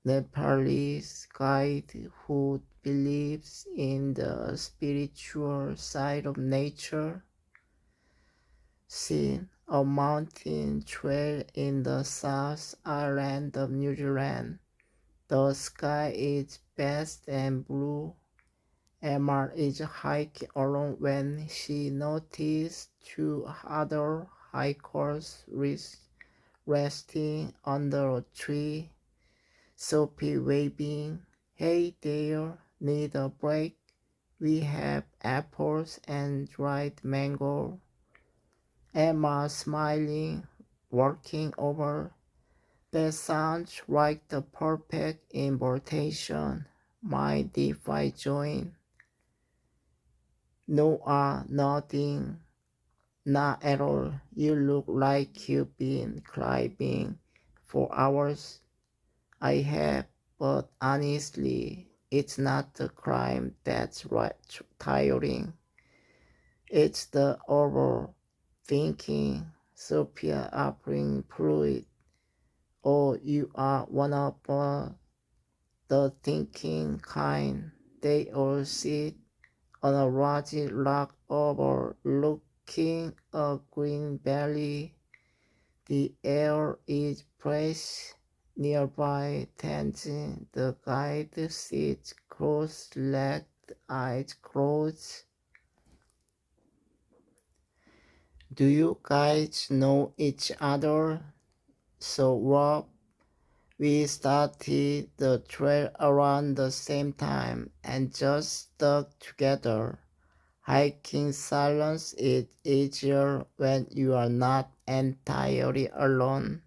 Nepalese guide who believes in the spiritual side of nature, Sin, a mountain trail in the South Island of New Zealand. The sky is vast and blue. Emma is hiking alone when she noticed two other hikers resting under a tree. Sophie waving, "Hey there, need a break? We have apples and dried mango." Emma smiling, walking over. "That sounds like the perfect invitation. Mind if I join?" Noah nodding. "Not at all. You look like you've been climbing for hours." "I have, but honestly, it's not the climb that's right tiring. It's the overthinking." Sophia offering fluid. "Oh, you are one of the thinking kind." They all sit on a rocky rock overlooking a green valley. The air is fresh. Nearby, Tenzin, the guide, sits cross-legged, eyes closed. "Do you guys know each other?" "So Rob, we started the trail around the same time and just stuck together." Hiking silence is easier when you are not entirely alone.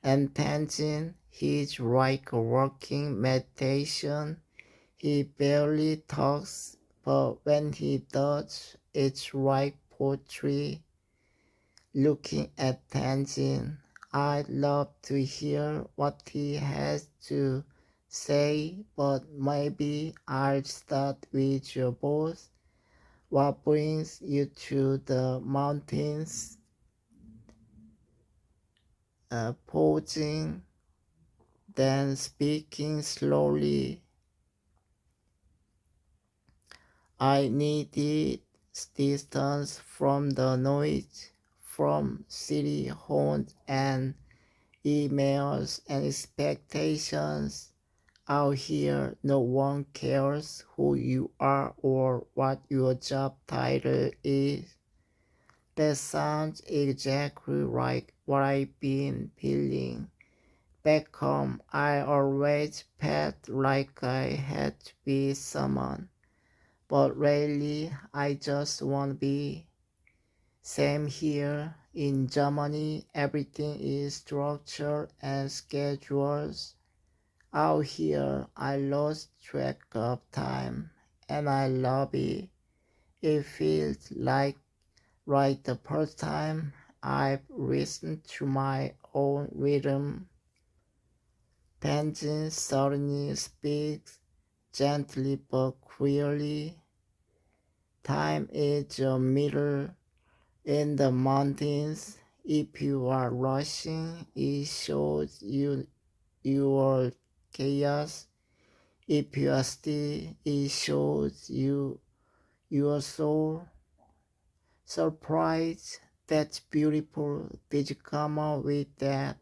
And Tenzin, he's like a walking meditation. He barely talks, but when he does, it's like poetry. Looking at Tenzin, I'd love to hear what he has to say, but maybe I'll start with you both. What brings you to the mountains? Pausing, then speaking slowly. "I needed distance from the noise, from city horns and emails and expectations. Out here, no one cares who you are or what your job title is." That sounds exactly like what I've been feeling. Back home, I always felt like I had to be someone, but lately I just want to be. Same here. In Germany, everything is structured and schedules. Out here, I lost track of time, and I love it. It feels like right the first time I've listened to my own rhythm. Tenzin suddenly speaks, gently but clearly. "Time is a mirror in the mountains. If you are rushing, it shows you your chaos. If you are still, it shows you are so surprised. That's beautiful. Did you come up with that?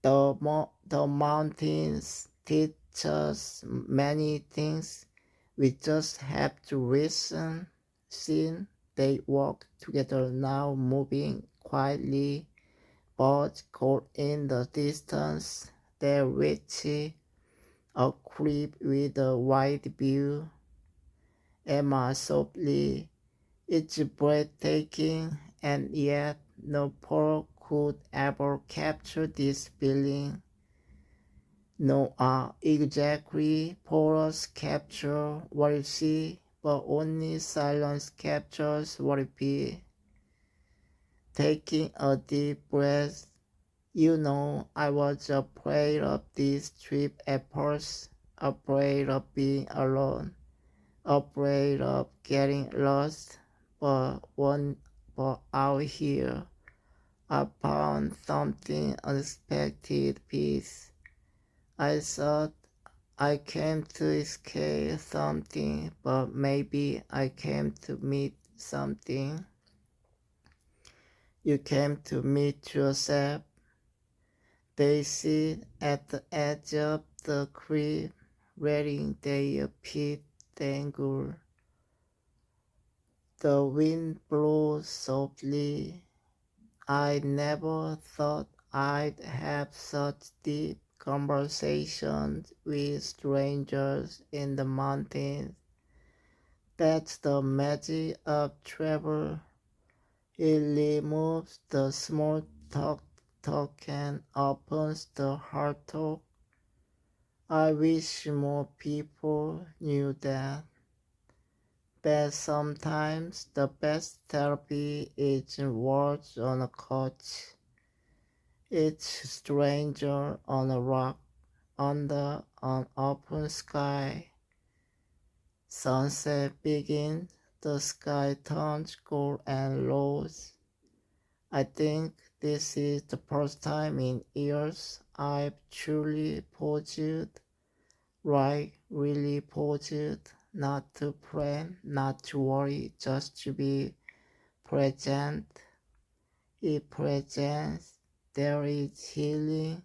The mountains teach us many things. We just have to listen. Seeing they walk together now, moving quietly, but caught in the distance. They reach a creek with a wide view. Emma softly, it's breathtaking, and yet no poet could ever capture this feeling. No, exactly. Poets capture what you see, but only silence captures what you feel. Taking a deep breath, I was afraid of this trip at first, afraid of being alone, afraid of getting lost, but out here, I found something unexpected peace. I thought I came to escape something, but maybe I came to meet something. You came to meet yourself. They sit at the edge of the creek, reading their pit dangle. The wind blows softly. I never thought I'd have such deep conversations with strangers in the mountains. That's the magic of travel. It removes the small talk and opens the heart talk. I wish more people knew that sometimes the best therapy isn't words on a couch. It's stranger on a rock under an open sky. Sunset begins, the sky turns gold and rose. I think this is the first time in years I've truly paused, right, really paused, not to plan, not to worry, just to be present. In presence, there is healing.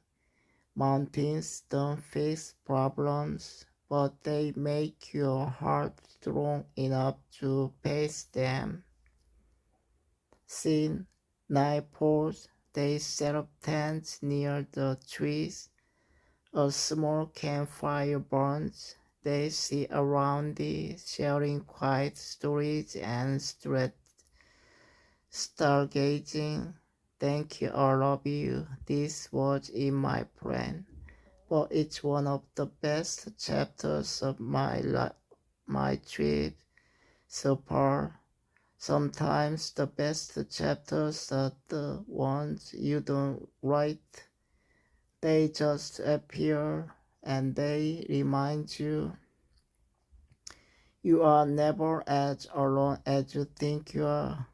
Mountains don't fix problems, but they make your heart strong enough to face them. Scene night falls, they set up tents near the trees. A small campfire burns. They sit around it, sharing quiet stories and stargazing. Thank you, all of you. This was in my plan, but it's one of the best chapters of my trip so far. Sometimes the best chapters are the ones you don't write. They just appear and they remind you you are never as alone as you think you are.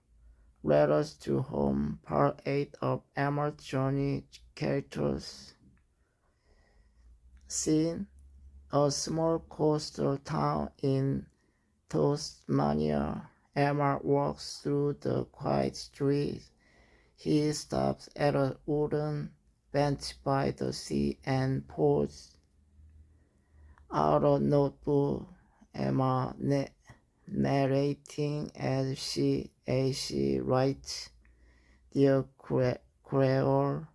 Letters to Home, Part 8 of Emma's Journey Characters. Scene: a small coastal town in Tasmania. Emma walks through the quiet streets. He stops at a wooden bench by the sea and pulls out a notebook. Emma narrating as she writes, "Dear Creole,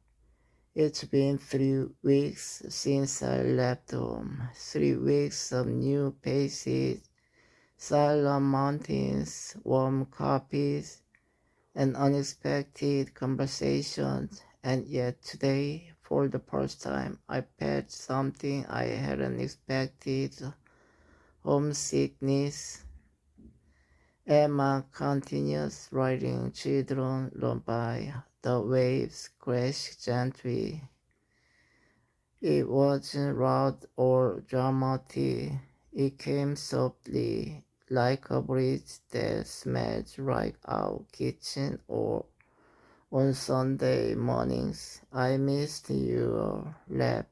it's been 3 weeks since I left home. 3 weeks of new faces, silent mountains, warm coffees, and unexpected conversations. And yet today, for the first time, I felt something I hadn't expected, homesickness." Emma continues writing. Children run by. The waves crash gently. It wasn't loud or dramatic. It came softly, like a breeze that smells right out kitchen or on Sunday mornings. I missed your laugh,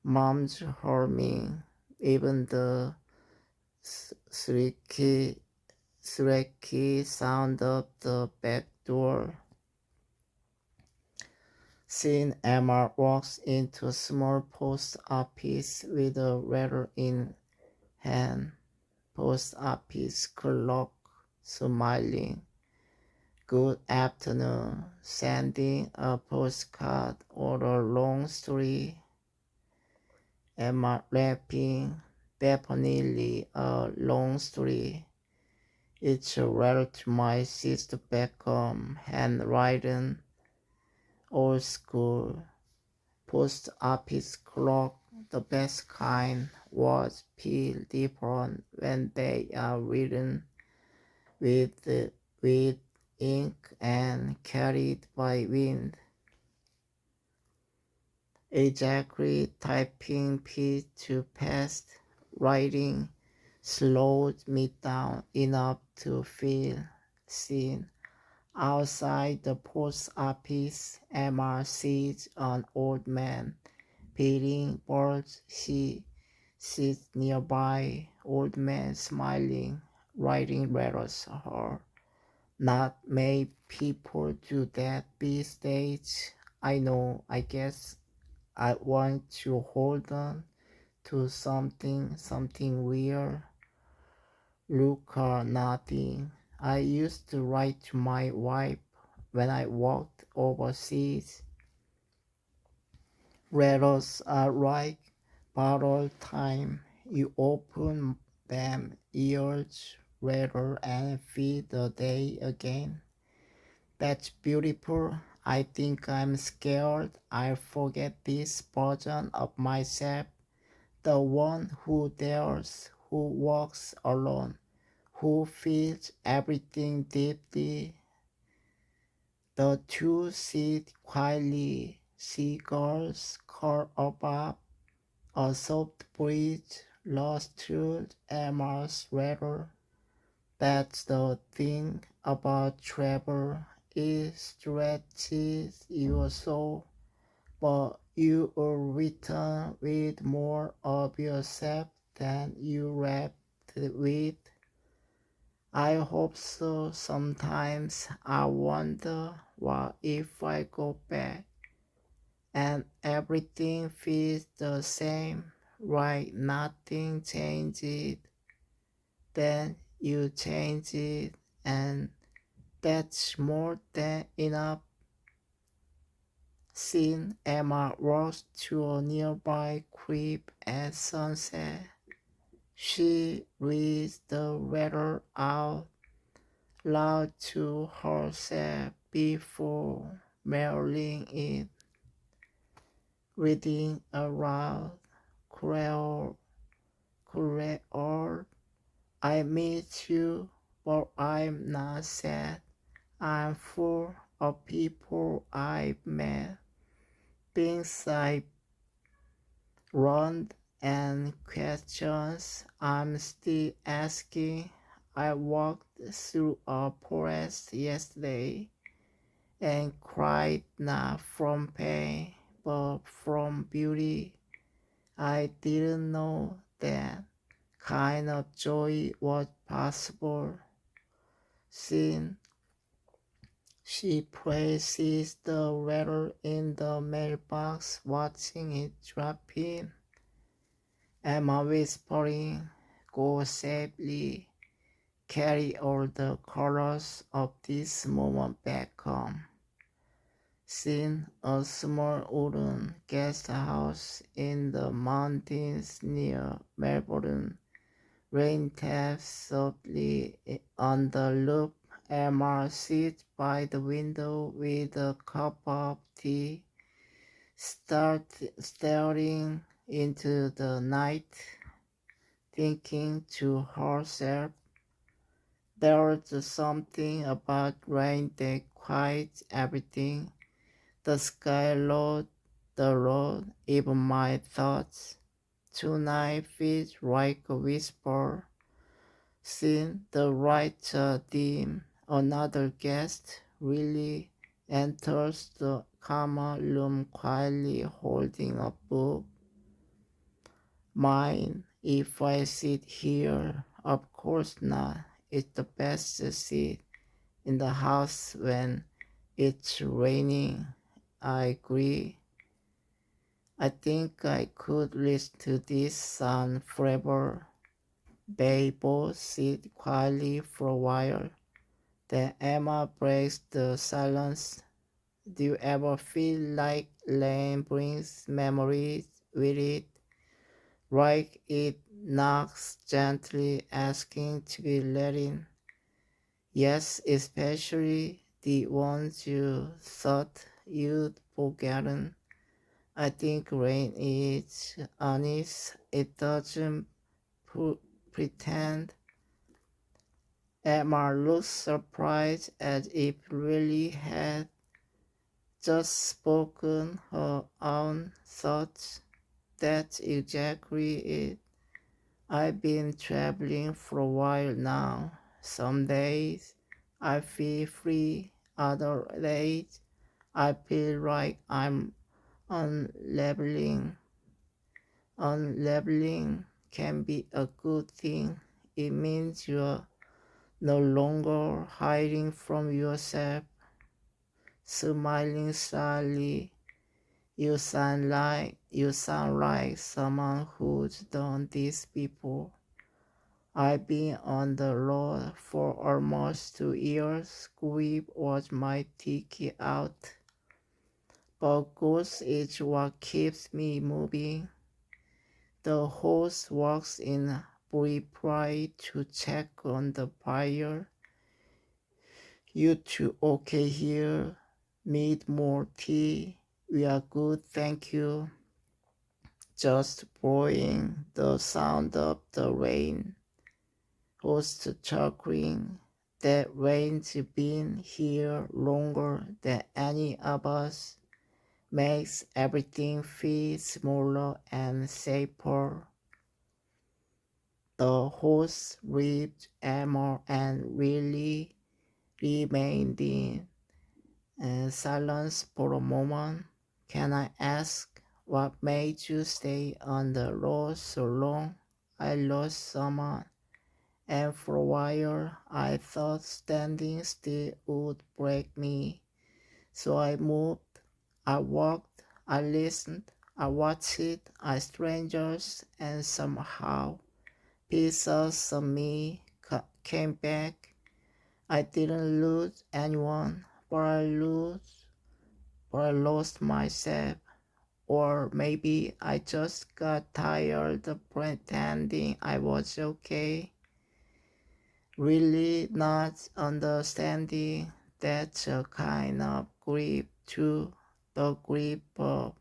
Mom's humming, even the squeaky, squeaky sound of the back door. Seeing Emma walks into a small post office with a letter in hand. Post office clerk smiling. Good afternoon. Sending a postcard or a long story. Emma laughing. Definitely a long story. It's a letter to my sister back home, handwritten, old school. Post office clerk, the best kind. Words feel different when they are written with, with ink and carried by wind. Exactly, typing P to past, writing slowed me down enough to feel seen. Outside the post office, Emma sees an old man feeding birds. She sits nearby, old man smiling, writing letters. Her. Not many people do that these days. I know, I guess I want to hold on to something real. Look or nothing. I used to write to my wife when I walked overseas. Letters are like borrowed time. You open them years later and feel the day again. That's beautiful. I think I'm scared I'll forget this version of myself, the one who dares, who walks alone, who feels everything deeply. The two sit quietly, seagulls call above, a soft breeze lost through Emma's letter. That's the thing about travel. It stretches your soul, but you will return with more of yourself than you left with. I hope so. Sometimes I wonder what if I go back and everything feels the same, right? Nothing changes. Then you change it, and that's more than enough. Seeing Emma walks to a nearby crib at sunset, she reads the letter out loud to herself before mailing it, reading aloud. Creole, Creole, I miss you, but I'm not sad. I'm full of people I've met, things I've learned, and questions I'm still asking. I walked through a forest yesterday and cried not from pain but from beauty. I didn't know that kind of joy was possible. Since she places the letter in the mailbox, watching it drop in. Emma whispering, go safely, carry all the colors of this moment back home. Seen a small wooden guest house in the mountains near Melbourne. Rain taps softly on the roof. Emma sits by the window with a cup of tea, staring into the night, thinking to herself, there's something about rain that quiets everything. The sky, Lord, the road, even my thoughts. Tonight feels like a whisper. Seeing the writer dim, another guest really enters the common room quietly holding a book. Mine, if I sit here, of course not. It's the best seat in the house when it's raining. I agree. I think I could listen to this song forever. They both sit quietly for a while. Then Emma breaks the silence. Do you ever feel like rain brings memories with it? Like it knocks gently, asking to be let in. Yes, especially the ones you thought you'd forgotten. I think rain is honest. It doesn't pretend. Emma looks surprised as if really had just spoken her own thoughts. That's exactly it. I've been traveling for a while now. Some days I feel free, other days I feel like I'm unleveling. Unleveling can be a good thing. It means you're no longer hiding from yourself, smiling slyly. You sound like someone who's done this before. I've been on the road for almost 2 years. Grief was my ticket out, but ghost is what keeps me moving. The host walks in brief pride to check on the buyer. You two okay here? Need more tea? We are good, thank you. Just pouring the sound of the rain. Host chuckling. That rain's been here longer than any of us. Makes everything feel smaller and safer. The host ripped Emma and really remained in silence for a moment. Can I ask what made you stay on the road so long? I lost someone, and for a while I thought standing still would break me. So I moved, I walked, I listened, I watched strangers, and somehow pieces of me came back. I didn't lose anyone, but I lost myself. Or maybe I just got tired of pretending I was okay. Really not understanding that's a kind of grief too. The grief of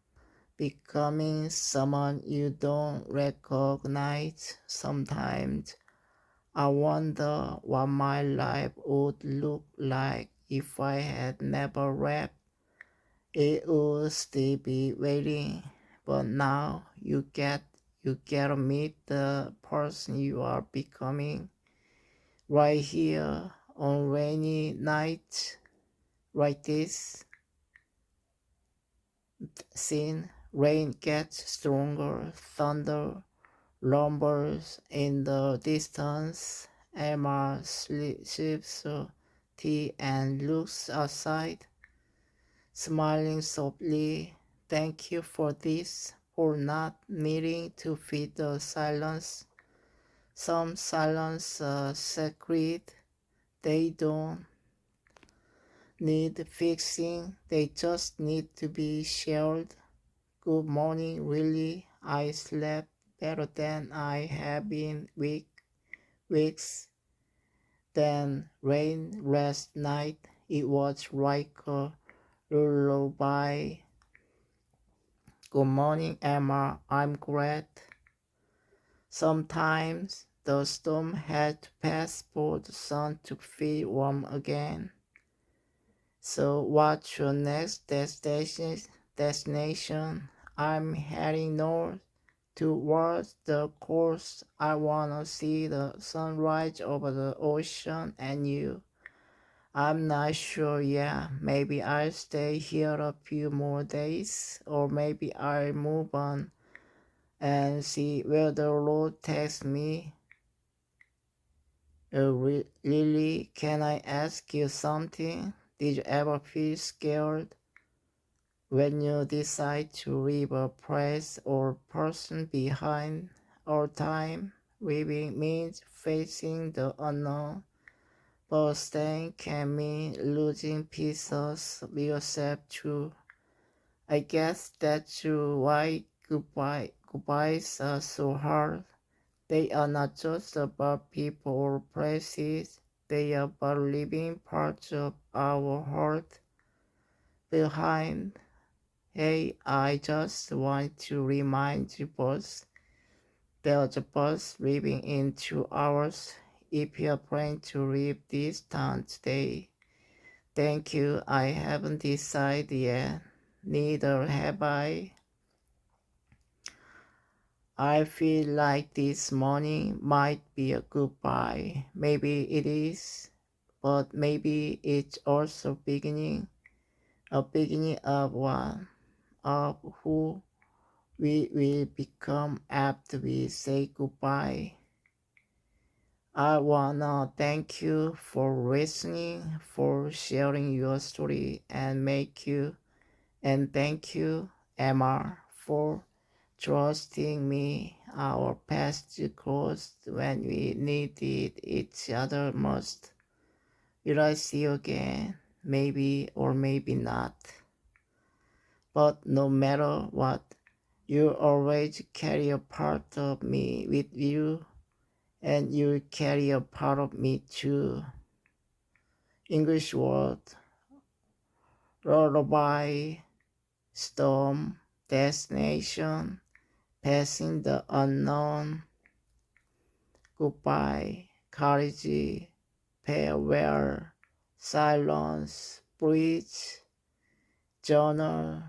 becoming someone you don't recognize. Sometimes I wonder what my life would look like if I had never rapped. It would still be waiting, but now you get to meet the person you are becoming right here on rainy nights like this. Scene rain gets stronger, thunder rumbles in the distance. Emma sips tea and looks outside, smiling softly. Thank you for this, for not needing to feed the silence. Some silence are sacred. They don't need fixing, they just need to be shared. Good morning, really. I slept better than I have been weeks. Then rain last night. It was like a lullaby. Good morning, Emma. I'm glad. Sometimes the storm had to pass for the sun to feel warm again. So what's your next destination? I'm heading north towards the coast. I wanna see the sunrise over the ocean and you. I'm not sure yet. Maybe I'll stay here a few more days or maybe I'll move on and see where the road takes me. Lily, can I ask you something? Did you ever feel scared when you decide to leave a place or person behind? All time, leaving means facing the unknown, but staying can mean losing pieces of yourself too. I guess that's why goodbyes are so hard. They are not just about people or places, they are about leaving parts of our heart behind. Hey, I just want to remind you both there's a bus leaving in 2 hours. If you're planning to leave this town today, thank you. I haven't decided yet. Neither have I. I feel like this morning might be a goodbye. Maybe it is, but maybe it's also a beginning of one, of who we will become after we say goodbye. I wanna thank you for listening, for sharing your story, and thank you, Emma, for trusting me. Our paths crossed when we needed each other most. Will I see you again? Maybe or maybe not. But no matter what, you always carry a part of me with you, and you carry a part of me too. English word, lullaby, storm, destination, passing the unknown, goodbye, courage, farewell, silence, bridge, journal,